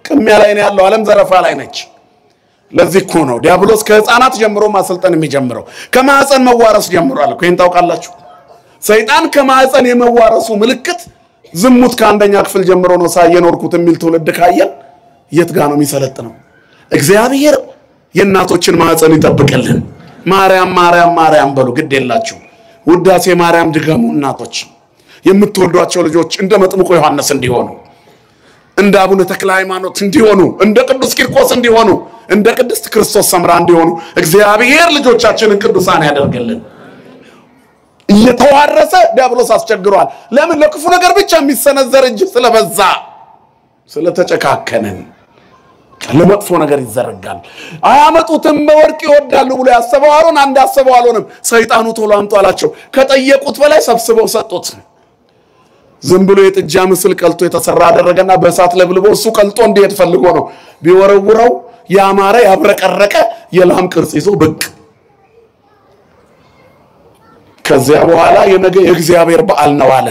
ቅሚያ ላይ ነው ያለው። ዓለም ዘረፋ ላይ ነች። ለዚህ እኮ ነው ዲያብሎስ ከህፃናት ጀምሮ ማሰልጠን የሚጀምረው። ከማህፀን መዋረስ ጀምሯል እኮ። ይሄን ታውቃላችሁ። ሰይጣን ከማህፀን የመዋረሱ ምልክት ዝሙት ከአንደኛ ክፍል ጀምሮ ነው ሳይኖርኩት የሚል ትውልድ ካየን የት ጋር ነው የሚሰለጥነው? እግዚአብሔር የእናቶችን ማህፀን ይጠብቅልን። ማርያም ማርያም ማርያም በሉ፣ ግድ የላችሁ ውዳሴ ማርያም ድገሙ። እናቶች የምትወልዷቸው ልጆች እንደ መጥምቁ ዮሐንስ እንዲሆኑ፣ እንደ አቡነ ተክለ ሃይማኖት እንዲሆኑ፣ እንደ ቅዱስ ቂርቆስ እንዲሆኑ፣ እንደ ቅድስት ክርስቶስ ሰምራ እንዲሆኑ እግዚአብሔር ልጆቻችንን ቅዱሳን ያደርግልን። እየተዋረሰ ዲያብሎስ አስቸግሯል። ለምን? ለክፉ ነገር ብቻ የሚሰነዘር እጅ ስለበዛ ስለተጨካከነን ለመጥፎ ነገር ይዘረጋል። አያመጡትም በወርቅ ይወዳሉ ብሎ ያሰበው አሮን አንድ ያሰበው አልሆነም። ሰይጣኑ ቶሎ አምጡ አላቸው። ከጠየቁት በላይ ሰብስበው ሰጡት። ዝም ብሎ የጥጃ ምስል ቀልጦ የተሰራ አደረገና በእሳት ለብልቦ እሱ ቀልጦ እንዲሄድ ፈልጎ ነው። ቢወረውረው ያማረ ያብረቀረቀ የላም ቅርጽ ይዞ ብቅ። ከዚያ በኋላ የነገ የእግዚአብሔር በዓል ነው አለ።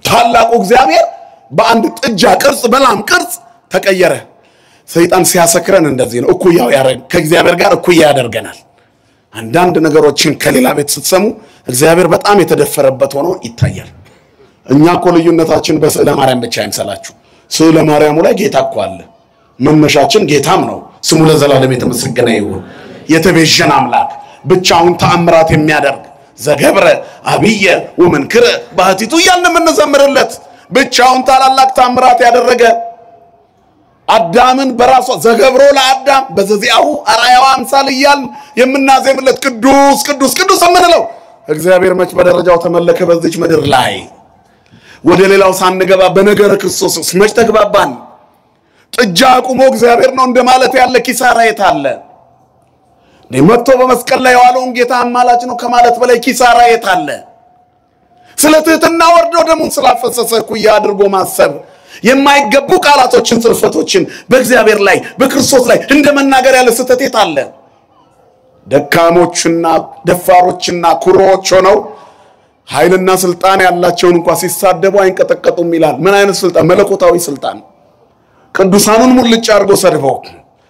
ታላቁ እግዚአብሔር በአንድ ጥጃ ቅርጽ በላም ቅርጽ ተቀየረ። ሰይጣን ሲያሰክረን እንደዚህ ነው። እኩያው ከእግዚአብሔር ጋር እኩያ ያደርገናል። አንዳንድ ነገሮችን ከሌላ ቤት ስትሰሙ እግዚአብሔር በጣም የተደፈረበት ሆኖ ይታያል። እኛ እኮ ልዩነታችን በስዕለ ማርያም ብቻ አይምሰላችሁ። ስዕለ ማርያሙ ላይ ጌታ እኮ አለ። መነሻችን ጌታም ነው። ስሙ ለዘላለም የተመሰገነ ይሁን። የተቤዠን አምላክ ብቻውን ተአምራት የሚያደርግ ዘገብረ አብየ ወመንክረ ባህቲቱ እያልን የምንዘምርለት ብቻውን ታላላቅ ተአምራት ያደረገ አዳምን በራሱ ዘገብሮ ለአዳም በዘዚአሁ አርአያው አምሳል እያልን የምናዜምለት ቅዱስ ቅዱስ ቅዱስ የምንለው እግዚአብሔር መች በደረጃው ተመለከ በዚች ምድር ላይ? ወደ ሌላው ሳንገባ በነገረ ክርስቶስ መች ተግባባን? ጥጃ አቁሞ እግዚአብሔር ነው እንደማለት ያለ ኪሳራ የት አለ? መጥቶ በመስቀል ላይ የዋለውን ጌታ አማላጅ ነው ከማለት በላይ ኪሳራ የት አለ? ስለ ትህትና ወርዶ ደሙን ስላፈሰሰ እኩያ አድርጎ ማሰብ፣ የማይገቡ ቃላቶችን ጽርፈቶችን በእግዚአብሔር ላይ በክርስቶስ ላይ እንደመናገር ያለ ስህተት የት አለ? ደካሞችና ደፋሮችና ኩሮዎች ሆነው ኃይልና ስልጣን ያላቸውን እንኳን ሲሳደቡ አይንቀጠቀጡም ይላል። ምን አይነት ስልጣን? መለኮታዊ ስልጣን። ቅዱሳኑን ሙልጭ አድርጎ ሰድበው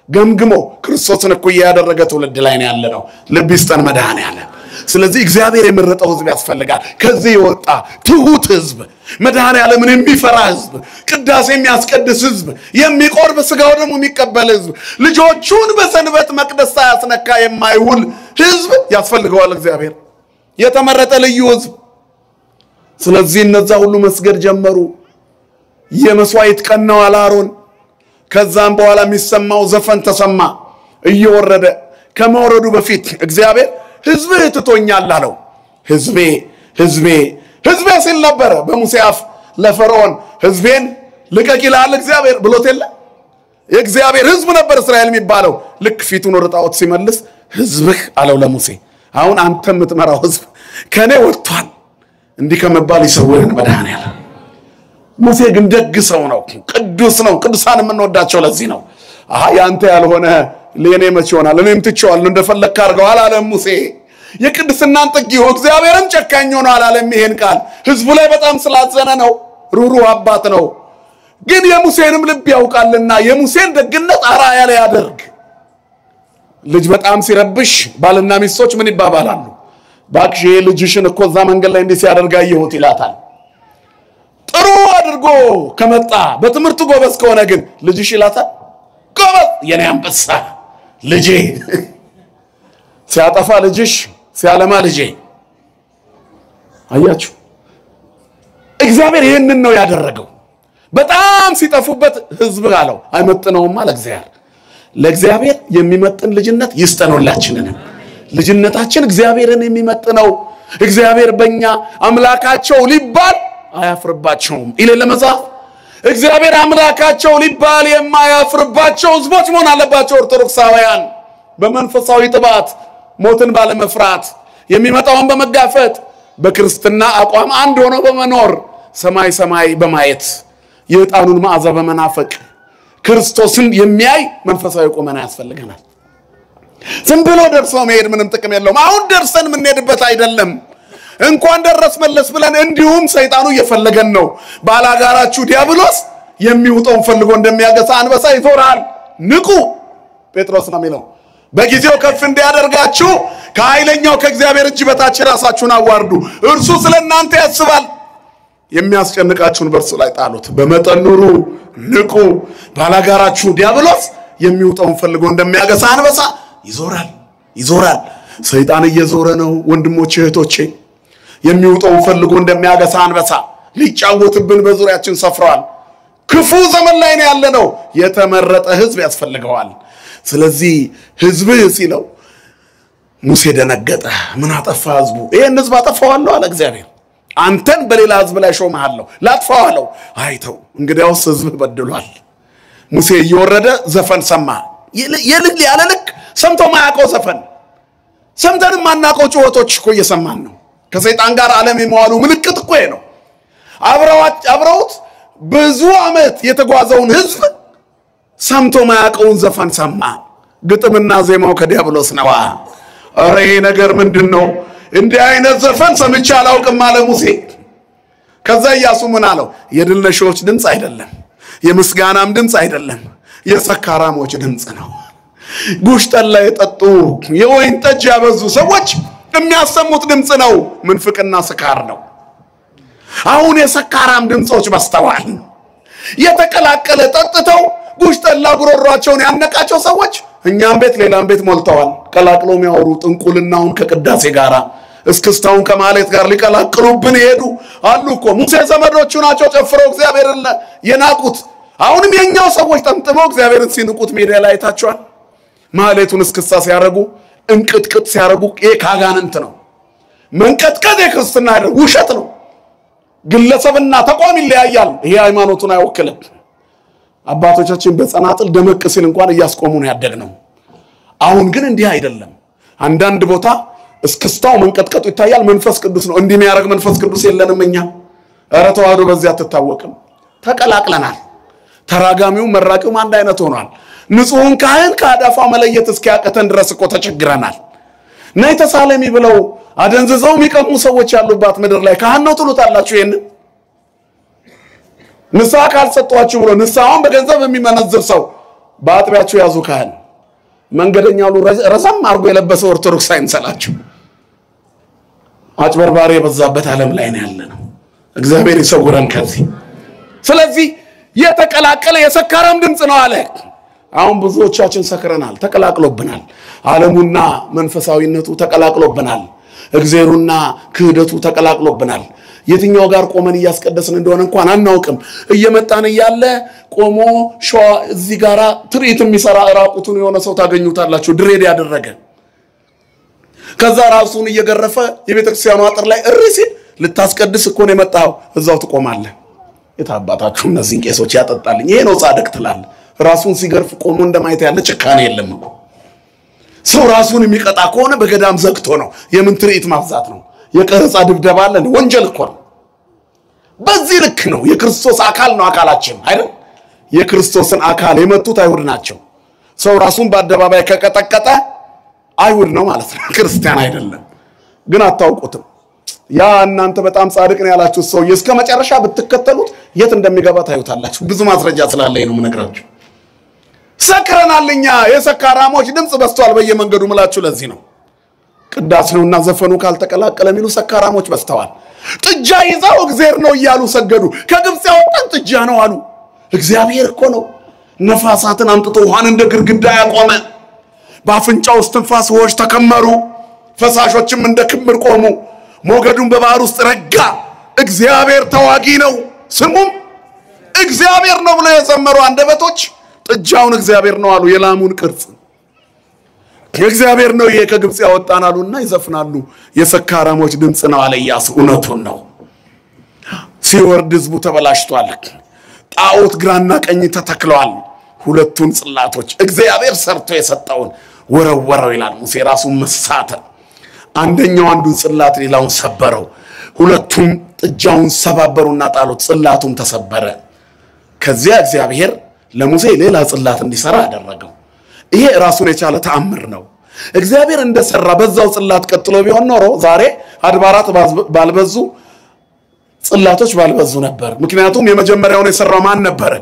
ገምግሞ ክርስቶስን እኩያ ያደረገ ትውልድ ላይ ነው ያለነው። ልብ ይስጠን መድኃኔዓለም። ስለዚህ እግዚአብሔር የመረጠው ህዝብ ያስፈልጋል። ከዚህ የወጣ ትሁት ህዝብ፣ መድኃኔዓለምን የሚፈራ ህዝብ፣ ቅዳሴ የሚያስቀድስ ህዝብ፣ የሚቆርብ ስጋው ደግሞ የሚቀበል ህዝብ፣ ልጆቹን በሰንበት መቅደስ ሳያስነካ የማይውል ህዝብ ያስፈልገዋል እግዚአብሔር። የተመረጠ ልዩ ህዝብ። ስለዚህ እነዛ ሁሉ መስገድ ጀመሩ። የመስዋዕት ቀን ነው አለ አሮን። ከዛም በኋላ የሚሰማው ዘፈን ተሰማ እየወረደ። ከመውረዱ በፊት እግዚአብሔር ህዝብህ ትቶኛል አለው። ህዝቤ ህዝቤ ህዝቤ ሲል ነበረ በሙሴ አፍ ለፈርዖን ህዝቤን ልቀቅ ይላል እግዚአብሔር ብሎት የለ? የእግዚአብሔር ህዝብ ነበር እስራኤል የሚባለው። ልክ ፊቱን ወደ ጣዖት ሲመልስ ህዝብህ አለው ለሙሴ። አሁን አንተ የምትመራው ህዝብ ከኔ ወጥቷል። እንዲህ ከመባል ይሰውረን መድኃኔዓለም። ሙሴ ግን ደግ ሰው ነው፣ ቅዱስ ነው። ቅዱሳን የምንወዳቸው ለዚህ ነው። ያንተ ያልሆነ ለኔ መች ይሆናል? እኔም ትቼዋለሁ እንደፈለክ አድርገው አላለም ሙሴ። የቅድስናን ጥግ ይሁ እግዚአብሔርም ጨካኝ ሆኖ አላለም። ይሄን ቃል ህዝቡ ላይ በጣም ስላዘነ ነው። ሩሩህ አባት ነው። ግን የሙሴንም ልብ ያውቃልና የሙሴን ደግነት አርአያ ላይ ያደርግ። ልጅ በጣም ሲረብሽ ባልና ሚስቶች ምን ይባባላሉ? ባክሽ ልጅሽን እኮ እዛ መንገድ ላይ እንዲህ ሲያደርግ አየሁት ይላታል። ጥሩ አድርጎ ከመጣ በትምህርቱ ጎበዝ ከሆነ ግን ልጅሽ ይላታል ጎበዝ የኔ አንበሳ ልጄ። ሲያጠፋ ልጅሽ፣ ሲያለማ ልጄ። አያችሁ እግዚአብሔር ይሄንን ነው ያደረገው። በጣም ሲጠፉበት ህዝብ አለው አይመጥነውም አለ እግዚአብሔር። ለእግዚአብሔር የሚመጥን ልጅነት ይስጠንላችንን። ልጅነታችን እግዚአብሔርን የሚመጥነው። እግዚአብሔር በእኛ አምላካቸው ሊባል አያፍርባቸውም ይላል ለመጽሐፍ። እግዚአብሔር አምላካቸው ሊባል የማያፍርባቸው ህዝቦች መሆን አለባቸው ኦርቶዶክሳውያን። በመንፈሳዊ ጥባት ሞትን ባለመፍራት የሚመጣውን በመጋፈጥ በክርስትና አቋም አንድ ሆኖ በመኖር ሰማይ ሰማይ በማየት የዕጣኑን መዓዛ በመናፈቅ ክርስቶስን የሚያይ መንፈሳዊ ቁመና ያስፈልገናል። ዝም ብሎ ደርሶ መሄድ ምንም ጥቅም የለውም። አሁን ደርሰን የምንሄድበት አይደለም። እንኳን ደረስ መለስ ብለን እንዲሁም ሰይጣኑ እየፈለገን ነው። ባላጋራችሁ ዲያብሎስ የሚውጠውን ፈልጎ እንደሚያገሳ አንበሳ ይዞራል። ንቁ ጴጥሮስ ነው የሚለው። በጊዜው ከፍ እንዲያደርጋችሁ ከኃይለኛው ከእግዚአብሔር እጅ በታች ራሳችሁን አዋርዱ እርሱ ስለናንተ ያስባል የሚያስጨንቃችሁን በርሱ ላይ ጣሉት በመጠን ኑሩ ንቁ ባላጋራችሁ ዲያብሎስ የሚውጣውን ፈልጎ እንደሚያገሳ አንበሳ ይዞራል ሰይጣን እየዞረ ነው ወንድሞቼ እህቶቼ የሚውጣውን ፈልጎ እንደሚያገሳ አንበሳ ሊጫወትብን በዙሪያችን ሰፍሯል ክፉ ዘመን ላይ ነው ያለነው የተመረጠ ህዝብ ያስፈልገዋል ስለዚህ ህዝብ ሲለው ሙሴ ደነገጠ ምን አጠፋ ህዝቡ ይሄን ህዝብ አጠፋዋለሁ አለ እግዚአብሔር አንተን በሌላ ህዝብ ላይ ሾመሃለሁ ላጥፋዋለሁ አይተው እንግዲያውስ ህዝብ በድሏል ሙሴ እየወረደ ዘፈን ሰማ የልል ያለልክ ሰምቶ ማያውቀው ዘፈን ሰምተን ማናውቀው ጩኸቶች እኮ እየሰማን ነው ከሰይጣን ጋር ዓለም የመዋሉ ምልክት እኮ ነው አብረውት ብዙ አመት የተጓዘውን ህዝብ ሰምቶ ማያውቀውን ዘፈን ሰማ ግጥምና ዜማው ከዲያብሎስ ነው አረ ይሄ ነገር ምንድነው እንዲህ አይነት ዘፈን ሰምቼ አላውቅም አለ ሙሴ ከዛ ኢያሱ ምን አለው የድል ነሾች ድምጽ አይደለም የምስጋናም ድምጽ አይደለም የሰካራሞች ድምጽ ነው ጉሽ ጠላ የጠጡ የወይን ጠጅ ያበዙ ሰዎች የሚያሰሙት ድምጽ ነው ምንፍቅና ስካር ነው አሁን የሰካራም ድምጾች በስተዋል የተቀላቀለ ጠጥተው ጉሽ ጠላ ጉሮሯቸውን ያነቃቸው ሰዎች እኛም ቤት ሌላም ቤት ሞልተዋል ቀላቅሎ የሚያወሩ ጥንቁልናውን ከቅዳሴ ጋራ እስክስታውን ከማለት ጋር ሊቀላቅሉብን ይሄዱ አሉ እኮ ሙሴ ዘመዶቹ ናቸው ጨፍረው እግዚአብሔርን የናቁት አሁንም የኛው ሰዎች ጠምጥመው እግዚአብሔርን ሲንቁት ሜዳ ላይ ታቸዋል ማለቱን እስክስታ ሲያረጉ እንቅጥቅጥ ሲያረጉ ካጋንንት ነው መንቀጥቀጥ የክርስትና አይደል ውሸት ነው ግለሰብና ተቋም ይለያያል ይሄ ሃይማኖቱን አይወክልም አባቶቻችን በጸናጥል ደመቅ ሲል እንኳን እያስቆሙ ነው ያደግነው አሁን ግን እንዲህ አይደለም አንዳንድ ቦታ እስክስታው መንቀጥቀጡ ይታያል መንፈስ ቅዱስ ነው እንዲህ የሚያረግ መንፈስ ቅዱስ የለንምኛ ኧረ ተዋህዶ በዚያ ተታወቅም ተቀላቅለናል ተራጋሚው መራቂው አንድ አይነት ሆኗል ንጹህን ካህን ከአዳፋው መለየት እስኪያቀተን ድረስ እኮ ተቸግረናል ነይ ተሳለሚ ብለው አደንዝዘው የሚቀሙ ሰዎች ያሉባት ምድር ላይ ካህን ነው ትሉታላችሁ ይሄን ንስሐ ካልሰጧችሁ ብሎ ንስሐውን በገንዘብ የሚመነዝር ሰው በአጥቢያችሁ ያዙ ካህን መንገደኛው ረዘም አርጎ የለበሰው ኦርቶዶክስ አይንሰላችሁ አጭበርባሪ የበዛበት ዓለም ላይ ነው ያለነው እግዚአብሔር ይሰውረን ከዚህ ስለዚህ የተቀላቀለ የሰካራም ድምጽ ነው አለ አሁን ብዙዎቻችን ሰክረናል ተቀላቅሎብናል ዓለሙና መንፈሳዊነቱ ተቀላቅሎብናል እግዚአብሔሩና ክህደቱ ተቀላቅሎብናል የትኛው ጋር ቆመን ያስቀደስን እንደሆነ እንኳን አናውቅም እየመጣን ያለ ቆሞ ሸዋ እዚህ ጋራ ትርኢት የሚሰራ ራቁቱን የሆነ ሰው ታገኙታላችሁ ድሬድ ያደረገ ከዛ ራሱን እየገረፈ የቤተክርስቲያኑ አጥር ላይ እርሲ ልታስቀድስ እኮ ነው የመጣው እዛው ትቆማለህ የታባታችሁ እነዚህን ቄሶች ያጠጣልኝ ይሄ ነው ጻድቅ ትላል ራሱን ሲገርፍ ቆሞ እንደማይታ ያለ ጭካኔ የለም ሰው ራሱን የሚቀጣ ከሆነ በገዳም ዘግቶ ነው የምን ትርኢት ማብዛት ነው የቀረጻ ድብደባ አለ ወንጀል እኮ ነው በዚህ ልክ ነው የክርስቶስ አካል ነው አካላችን አይደል የክርስቶስን አካል የመቱት አይሁድ ናቸው ሰው ራሱን በአደባባይ ከቀጠቀጠ አይሁድ ነው ማለት ነው ክርስቲያን አይደለም ግን አታውቁትም ያ እናንተ በጣም ጻድቅ ነው ያላችሁ ሰው እስከ መጨረሻ ብትከተሉት የት እንደሚገባ ታዩታላችሁ ብዙ ማስረጃ ስላለኝ ነው ምነግራችሁ ሰክረናልኛ የሰካራሞች ድምጽ በስተዋል በየመንገዱ ምላችሁ ለዚህ ነው ቅዳሴውና ዘፈኑ ካልተቀላቀለ ሚሉ ሰካራሞች በስተዋል ጥጃ ይዛው እግዚአብሔር ነው ይያሉ ሰገዱ ከግብጽ ያወጣን ጥጃ ነው አሉ እግዚአብሔር እኮ ነው ነፋሳትን አምጥቶ ውሃን እንደ ግርግዳ ያቆመ ባፍንጫው እስትንፋስ ውሃዎች ተከመሩ ፈሳሾችም እንደ ክምር ቆሙ ሞገዱን በባህር ውስጥ ረጋ እግዚአብሔር ተዋጊ ነው ስሙም እግዚአብሔር ነው ብለው የዘመሩ አንደበቶች ጥጃውን እግዚአብሔር ነው አሉ የላሙን ቅርጽ እግዚአብሔር ነው ይሄ ከግብጽ ያወጣን አሉና ይዘፍናሉ የሰካራሞች ድምጽ ነው አለ ኢያሱ እውነቱን ነው ሲወርድ ህዝቡ ተበላሽቷል ጣዖት ግራና ቀኝ ተተክለዋል ሁለቱን ጽላቶች እግዚአብሔር ሰርቶ የሰጠውን ወረወረው ይላል ሙሴ ራሱን መሳተ አንደኛው አንዱን ጽላት ሌላውን ሰበረው ሁለቱም ጥጃውን ሰባበሩና ጣሉት ጽላቱም ተሰበረ ከዚያ እግዚአብሔር ለሙሴ ሌላ ጽላት እንዲሰራ አደረገው ይሄ ራሱን የቻለ ተአምር ነው እግዚአብሔር እንደሰራ በዛው ጽላት ቀጥሎ ቢሆን ኖሮ ዛሬ አድባራት ባልበዙ ጽላቶች ባልበዙ ነበር ምክንያቱም የመጀመሪያውን የሰራው ማን ነበር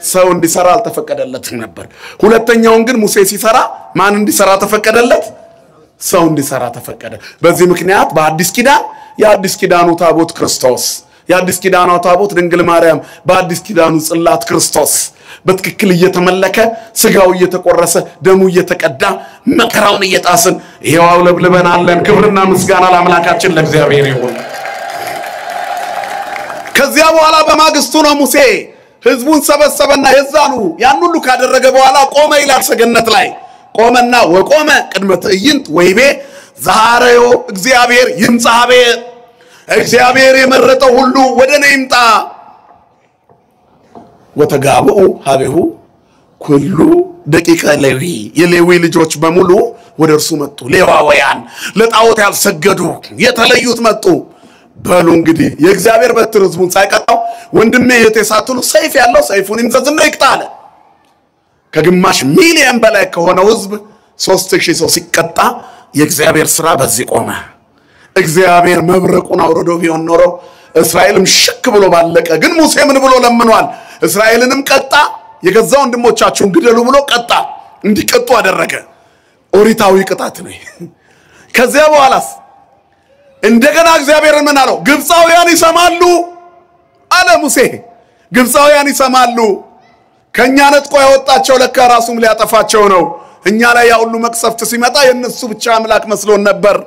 ሰው እንዲሰራ አልተፈቀደለትም ነበር። ሁለተኛውን ግን ሙሴ ሲሰራ ማን እንዲሰራ ተፈቀደለት? ሰው እንዲሰራ ተፈቀደ። በዚህ ምክንያት በአዲስ ኪዳን የአዲስ ኪዳኑ ታቦት ክርስቶስ፣ የአዲስ ኪዳኑ ታቦት ድንግል ማርያም፣ በአዲስ ኪዳኑ ጽላት ክርስቶስ በትክክል እየተመለከ ስጋው እየተቆረሰ ደሙ እየተቀዳ መከራውን እየጣስን ይሄው ለብልበናለን። ክብርና ምስጋና ለአምላካችን ለእግዚአብሔር ይሁን። ከዚያ በኋላ በማግስቱ ነው ሙሴ ህዝቡን ሰበሰበና የዛኑ ያን ሁሉ ካደረገ በኋላ ቆመ ይላል። ሰገነት ላይ ቆመና ወቆመ ቅድመ ትዕይንት ወይቤ ዛሬዮ እግዚአብሔር ይምጻቤ፣ እግዚአብሔር የመረጠው ሁሉ ወደኔ ይምጣ። ወተጋብኡ ሀቤሁ ኩሉ ደቂቀ ሌዊ፣ የሌዊ ልጆች በሙሉ ወደ እርሱ መጡ። ሌዋውያን ለጣዖት ያልሰገዱ የተለዩት መጡ። በሉ እንግዲህ የእግዚአብሔር በትር ህዝቡን ሳይቀጣው ወንድሜ እህቴ ሳትሉ ሰይፍ ያለው ሰይፉን ይምዘዝና ይቅጣ አለ። ከግማሽ ሚሊዮን በላይ ከሆነው ህዝብ 3000 ሰው ሲቀጣ የእግዚአብሔር ሥራ በዚህ ቆመ። እግዚአብሔር መብረቁን አውርዶ ቢሆን ኖሮ እስራኤልም ሽክ ብሎ ባለቀ። ግን ሙሴ ምን ብሎ ለምኗል? እስራኤልንም ቀጣ። የገዛ ወንድሞቻቸውን ግደሉ ብሎ ቀጣ፣ እንዲቀጡ አደረገ። ኦሪታዊ ቅጣት ነው። ከዚያ በኋላስ እንደገና እግዚአብሔር ምን አለው? ግብፃውያን ይሰማሉ አለ ሙሴ። ግብፃውያን ይሰማሉ። ከኛ ነጥቆ ያወጣቸው ለካ ራሱም ሊያጠፋቸው ነው። እኛ ላይ ያ ሁሉ መቅሰፍት ሲመጣ የነሱ ብቻ አምላክ መስሎን ነበር።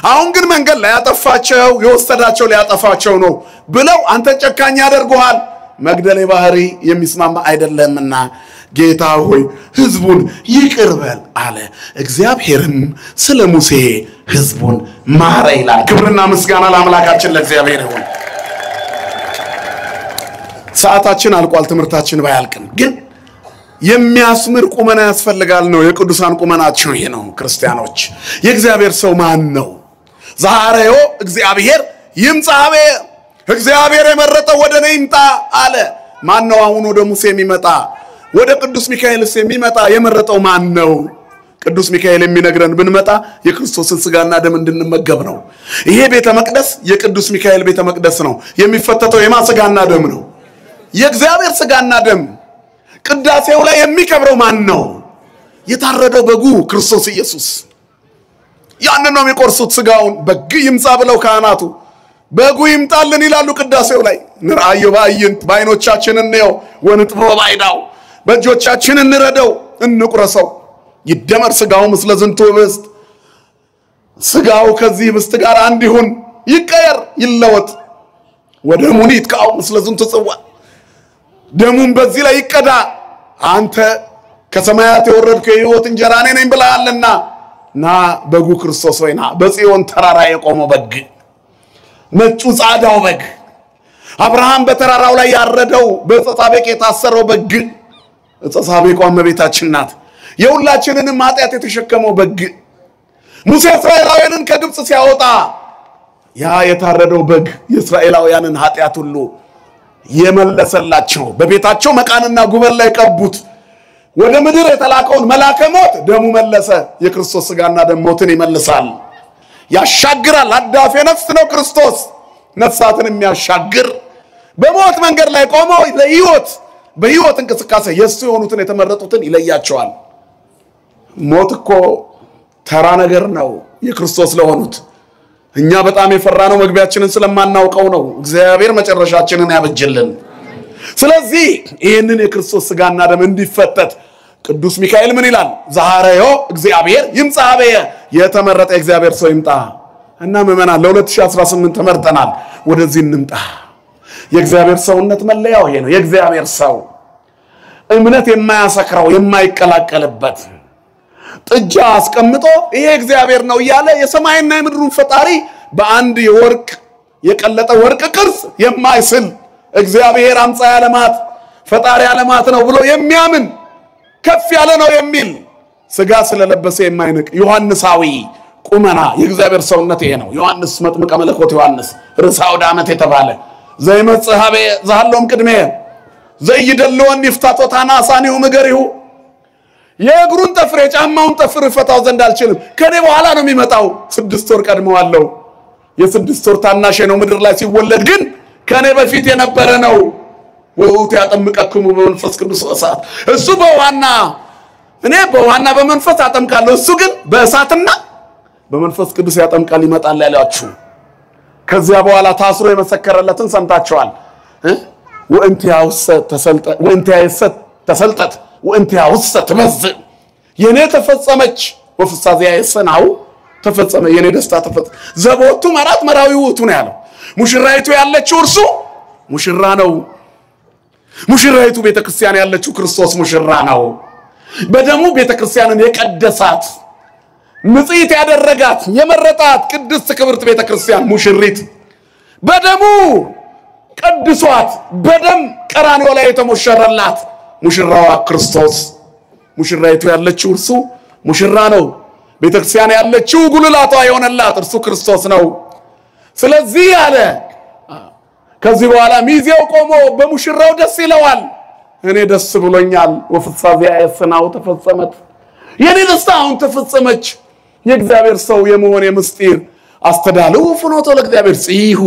አሁን ግን መንገድ ላይ ያጠፋቸው የወሰዳቸው ሊያጠፋቸው ነው ብለው አንተ ጨካኝ ያደርጉሃል። መግደል ባህሪ የሚስማማ አይደለምና ጌታ ሆይ ህዝቡን ይቅር በል አለ። እግዚአብሔርም ስለ ሙሴ ህዝቡን ማረ ይላል። ክብርና ምስጋና ለአምላካችን ለእግዚአብሔር ይሁን። ሰዓታችን አልቋል። ትምህርታችን ባያልቅም ግን የሚያስምር ቁመና ያስፈልጋል ነው። የቅዱሳን ቁመናቸው ይሄ ነው። ክርስቲያኖች የእግዚአብሔር ሰው ማን ነው? ዛሬዮ እግዚአብሔር ይምጻቤ፣ እግዚአብሔር የመረጠው ወደኔ ይምጣ አለ። ማን ነው አሁን ወደ ሙሴ የሚመጣ? ወደ ቅዱስ ሚካኤልስ የሚመጣ የመረጠው ማን ነው? ቅዱስ ሚካኤል የሚነግረን ብንመጣ የክርስቶስን ስጋና ደም እንድንመገብ ነው። ይሄ ቤተ መቅደስ የቅዱስ ሚካኤል ቤተ መቅደስ ነው። የሚፈተተው የማ ስጋና ደም ነው? የእግዚአብሔር ስጋና ደም። ቅዳሴው ላይ የሚከብረው ማን ነው? የታረደው በጉ ክርስቶስ ኢየሱስ። ያንን ነው የሚቆርሱት። ስጋውን በግ ይምጻ ብለው ካህናቱ በጉ ይምጣልን ይላሉ። ቅዳሴው ላይ ንርአዮ ባይንት ባይኖቻችን እንየው ወንጥቦ ባይዳው፣ በእጆቻችን እንረደው እንቁረሰው። ይደመር ስጋው ምስለ ዝንቱ ህብስት፣ ስጋው ከዚህ ህብስት ጋር አንድ ይሁን፣ ይቀየር ይለወጥ። ወደሙኒ ይትቃው ምስለ ዝንቱ ጽዋ፣ ደሙን በዚህ ላይ ይቀዳ። አንተ ከሰማያት የወረድከው የሕይወት እንጀራ እኔ ነኝ ብለሃልና ና በጉ ክርስቶስ ሆይ ና። በጽዮን ተራራ የቆመው በግ፣ ነጩ ጻዳው በግ፣ አብርሃም በተራራው ላይ ያረደው በዕፀ ሳቤቅ የታሰረው በግ፣ ዕፀ ሳቤቋ እመቤታችን ናት። የሁላችንንም ኃጢአት የተሸከመው በግ፣ ሙሴ እስራኤላውያንን ከግብፅ ሲያወጣ ያ የታረደው በግ የእስራኤላውያንን ኃጢአት ሁሉ የመለሰላቸው። በቤታቸው መቃንና ጉበል ላይ ቀቡት። ወደ ምድር የተላከውን መላከ ሞት ደሙ መለሰ። የክርስቶስ ስጋና ደም ሞትን ይመልሳል፣ ያሻግራል። አዳፌ ነፍስ ነው ክርስቶስ፣ ነፍሳትን የሚያሻግር በሞት መንገድ ላይ ቆሞ ለሕይወት በሕይወት እንቅስቃሴ የሱ የሆኑትን የተመረጡትን ይለያቸዋል። ሞት እኮ ተራ ነገር ነው የክርስቶስ ለሆኑት። እኛ በጣም የፈራነው መግቢያችንን ስለማናውቀው ነው። እግዚአብሔር መጨረሻችንን ያበጅልን። ስለዚህ ይህንን የክርስቶስ ስጋና ደም እንዲፈተት ቅዱስ ሚካኤል ምን ይላል? ዛሬዮ እግዚአብሔር ይምጻቤ፣ የተመረጠ እግዚአብሔር ሰው ይምጣ። እና ምእመናን ለ2018 ተመርጠናል። ወደዚህ እንምጣ። የእግዚአብሔር ሰውነት መለያው ይሄ ነው። የእግዚአብሔር ሰው እምነት የማያሰክረው የማይቀላቀልበት ጥጃ አስቀምጦ ይሄ እግዚአብሔር ነው እያለ የሰማይና የምድሩን ፈጣሪ በአንድ የወርቅ የቀለጠ ወርቅ ቅርጽ የማይስል እግዚአብሔር አምጻ ዓለማት ፈጣሪ ዓለማት ነው ብሎ የሚያምን ከፍ ያለ ነው የሚል ስጋ ስለለበሰ የማይንቅ ዮሐንሳዊ ቁመና የእግዚአብሔር ሰውነት ይሄ ነው። ዮሐንስ መጥምቀ መለኮት ዮሐንስ ርሳው ዳመት የተባለ ዘይመጽሐበ ዘሃሎም ቅድሜ ዘይደልወን ይፍታቶታና ሳኒው ምገሪሁ፣ የእግሩን ጠፍር የጫማውን ጠፍር ፈታው ዘንድ አልችልም፣ ከኔ በኋላ ነው የሚመጣው። 6 ወር ቀድመዋለሁ። የ6 ወር ታናሽ ነው ምድር ላይ ሲወለድ ግን ከኔ በፊት የነበረ ነው። ወውት ያጠምቀክሙ በመንፈስ ቅዱስ ወእሳት እሱ በውሃና በመንፈስ አጠምቃለሁ እሱ ግን በእሳትና በመንፈስ ቅዱስ ያጠምቃል ይመጣል ያላችሁ ከዚያ በኋላ ታስሮ የመሰከረለትን ሰምታችኋል ወእንቲያውሰት ተሰልጠት ወእንቲያውሰት ትበዝእ የኔ ተፈጸመች ወፍሳዚያ የሰናው ተፈጸመ የኔ ደስታ ተፈጸመ ዘቦቱ መራት መራዊ ውቱ ነው ያለው ሙሽራይቱ ያለችው እርሱ ሙሽራ ነው ሙሽራይቱ ቤተክርስቲያን ያለችው ክርስቶስ ሙሽራ ነው በደሙ ቤተክርስቲያንን የቀደሳት ንጽሕት ያደረጋት የመረጣት ቅድስት ክብርት ቤተክርስቲያን ሙሽሪት በደሙ ቀድሷት በደም ቀራንዮ ላይ የተሞሸረላት ሙሽራዋ ክርስቶስ ሙሽራይቱ ያለችው እርሱ ሙሽራ ነው ቤተክርስቲያን ያለችው ጉልላቷ የሆነላት እርሱ ክርስቶስ ነው ስለዚህ አለ ከዚህ በኋላ ሚዜው ቆሞ በሙሽራው ደስ ይለዋል እኔ ደስ ብሎኛል ወፍሳዚያ የሰናው ተፈጸመት የኔ ደስታ አሁን ተፈጸመች የእግዚአብሔር ሰው የመሆን የምስጢር አስተዳለው ፍኖቶ ለእግዚአብሔር ጽይሁ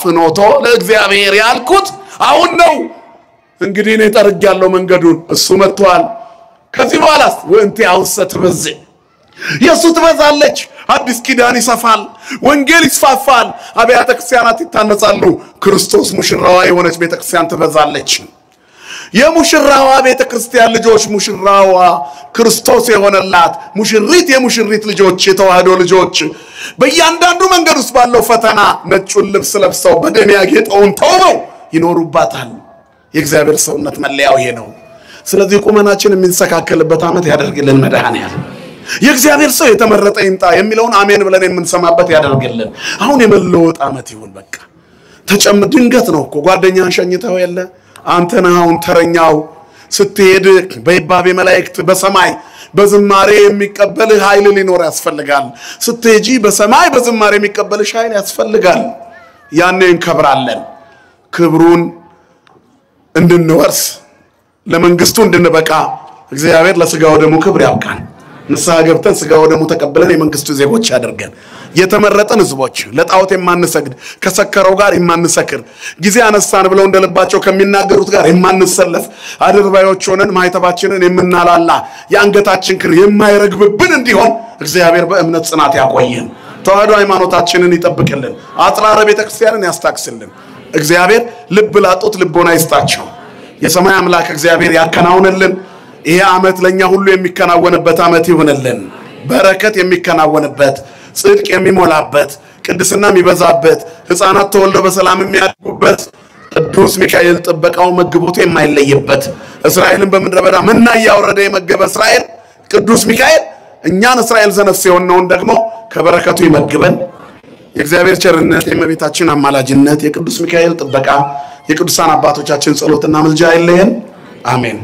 ፍኖቶ ለእግዚአብሔር ያልኩት አሁን ነው እንግዲህ እኔ ጠርጌያለሁ መንገዱን እሱ መጥቷል ከዚህ በኋላስ ወእንቲያውሰት ትበዝእ የሱ ትበዛለች አዲስ ኪዳን ይሰፋል ወንጌል ይስፋፋል አብያተ ክርስቲያናት ይታነጻሉ ክርስቶስ ሙሽራዋ የሆነች ቤተክርስቲያን ትበዛለች የሙሽራዋ ቤተክርስቲያን ልጆች ሙሽራዋ ክርስቶስ የሆነላት ሙሽሪት የሙሽሪት ልጆች የተዋህዶ ልጆች በእያንዳንዱ መንገድ ውስጥ ባለው ፈተና ነጩን ልብስ ለብሰው በደም ያጌጠውን ተውበው ይኖሩባታል የእግዚአብሔር ሰውነት መለያው ይሄ ነው ስለዚህ ቁመናችን የሚንሰካከልበት ዓመት ያደርግልን መድኃኔዓለም የእግዚአብሔር ሰው የተመረጠ ይምጣ የሚለውን አሜን ብለን የምንሰማበት ያደርግልን አሁን የመለወጥ ዓመት ይሁን በቃ ድንገት ነው እኮ ጓደኛን ሸኝተው ያለ አንተና አሁን ተረኛው ስትሄድ በይባቤ መላእክት በሰማይ በዝማሬ የሚቀበል ኃይል ሊኖር ያስፈልጋል ስትሄጂ በሰማይ በዝማሬ የሚቀበል ኃይል ያስፈልጋል ያኔ እንከብራለን ክብሩን እንድንወርስ ለመንግስቱ እንድንበቃ እግዚአብሔር ለሥጋው ደሙ ክብር ያብቃን ንስሐ ገብተን ሥጋው ደሙ ተቀበለን የመንግስቱ ዜጎች ያደርገን የተመረጠን ህዝቦች ለጣዖት የማንሰግድ ከሰከረው ጋር የማንሰክር ጊዜ አነሳን ብለው እንደልባቸው ከሚናገሩት ጋር የማንሰለፍ አድርባዮች ሆነን ማይተባችንን የምናላላ የአንገታችን ክር የማይረግብብን እንዲሆን እግዚአብሔር በእምነት ጽናት ያቆየን ተዋህዶ ሃይማኖታችንን ይጠብቅልን አጥራረ ቤተክርስቲያንን ያስታክስልን እግዚአብሔር ልብ ላጡት ልቦና ይስጣቸው የሰማይ አምላክ እግዚአብሔር ያከናውንልን ይሄ ዓመት ለኛ ሁሉ የሚከናወንበት ዓመት ይሁንልን በረከት የሚከናወንበት ጽድቅ የሚሞላበት ቅድስና የሚበዛበት ሕፃናት ተወልደው በሰላም የሚያድጉበት ቅዱስ ሚካኤል ጥበቃው መግቦቱ የማይለይበት እስራኤልን በምድረ በዳ መና ያወረደ የመገበ እስራኤል ቅዱስ ሚካኤል እኛን እስራኤል ዘነፍስ የሆነውን ደግሞ ከበረከቱ ይመግበን የእግዚአብሔር ቸርነት የእመቤታችን አማላጅነት የቅዱስ ሚካኤል ጥበቃ የቅዱሳን አባቶቻችን ጸሎትና ምልጃ አይለየን አሜን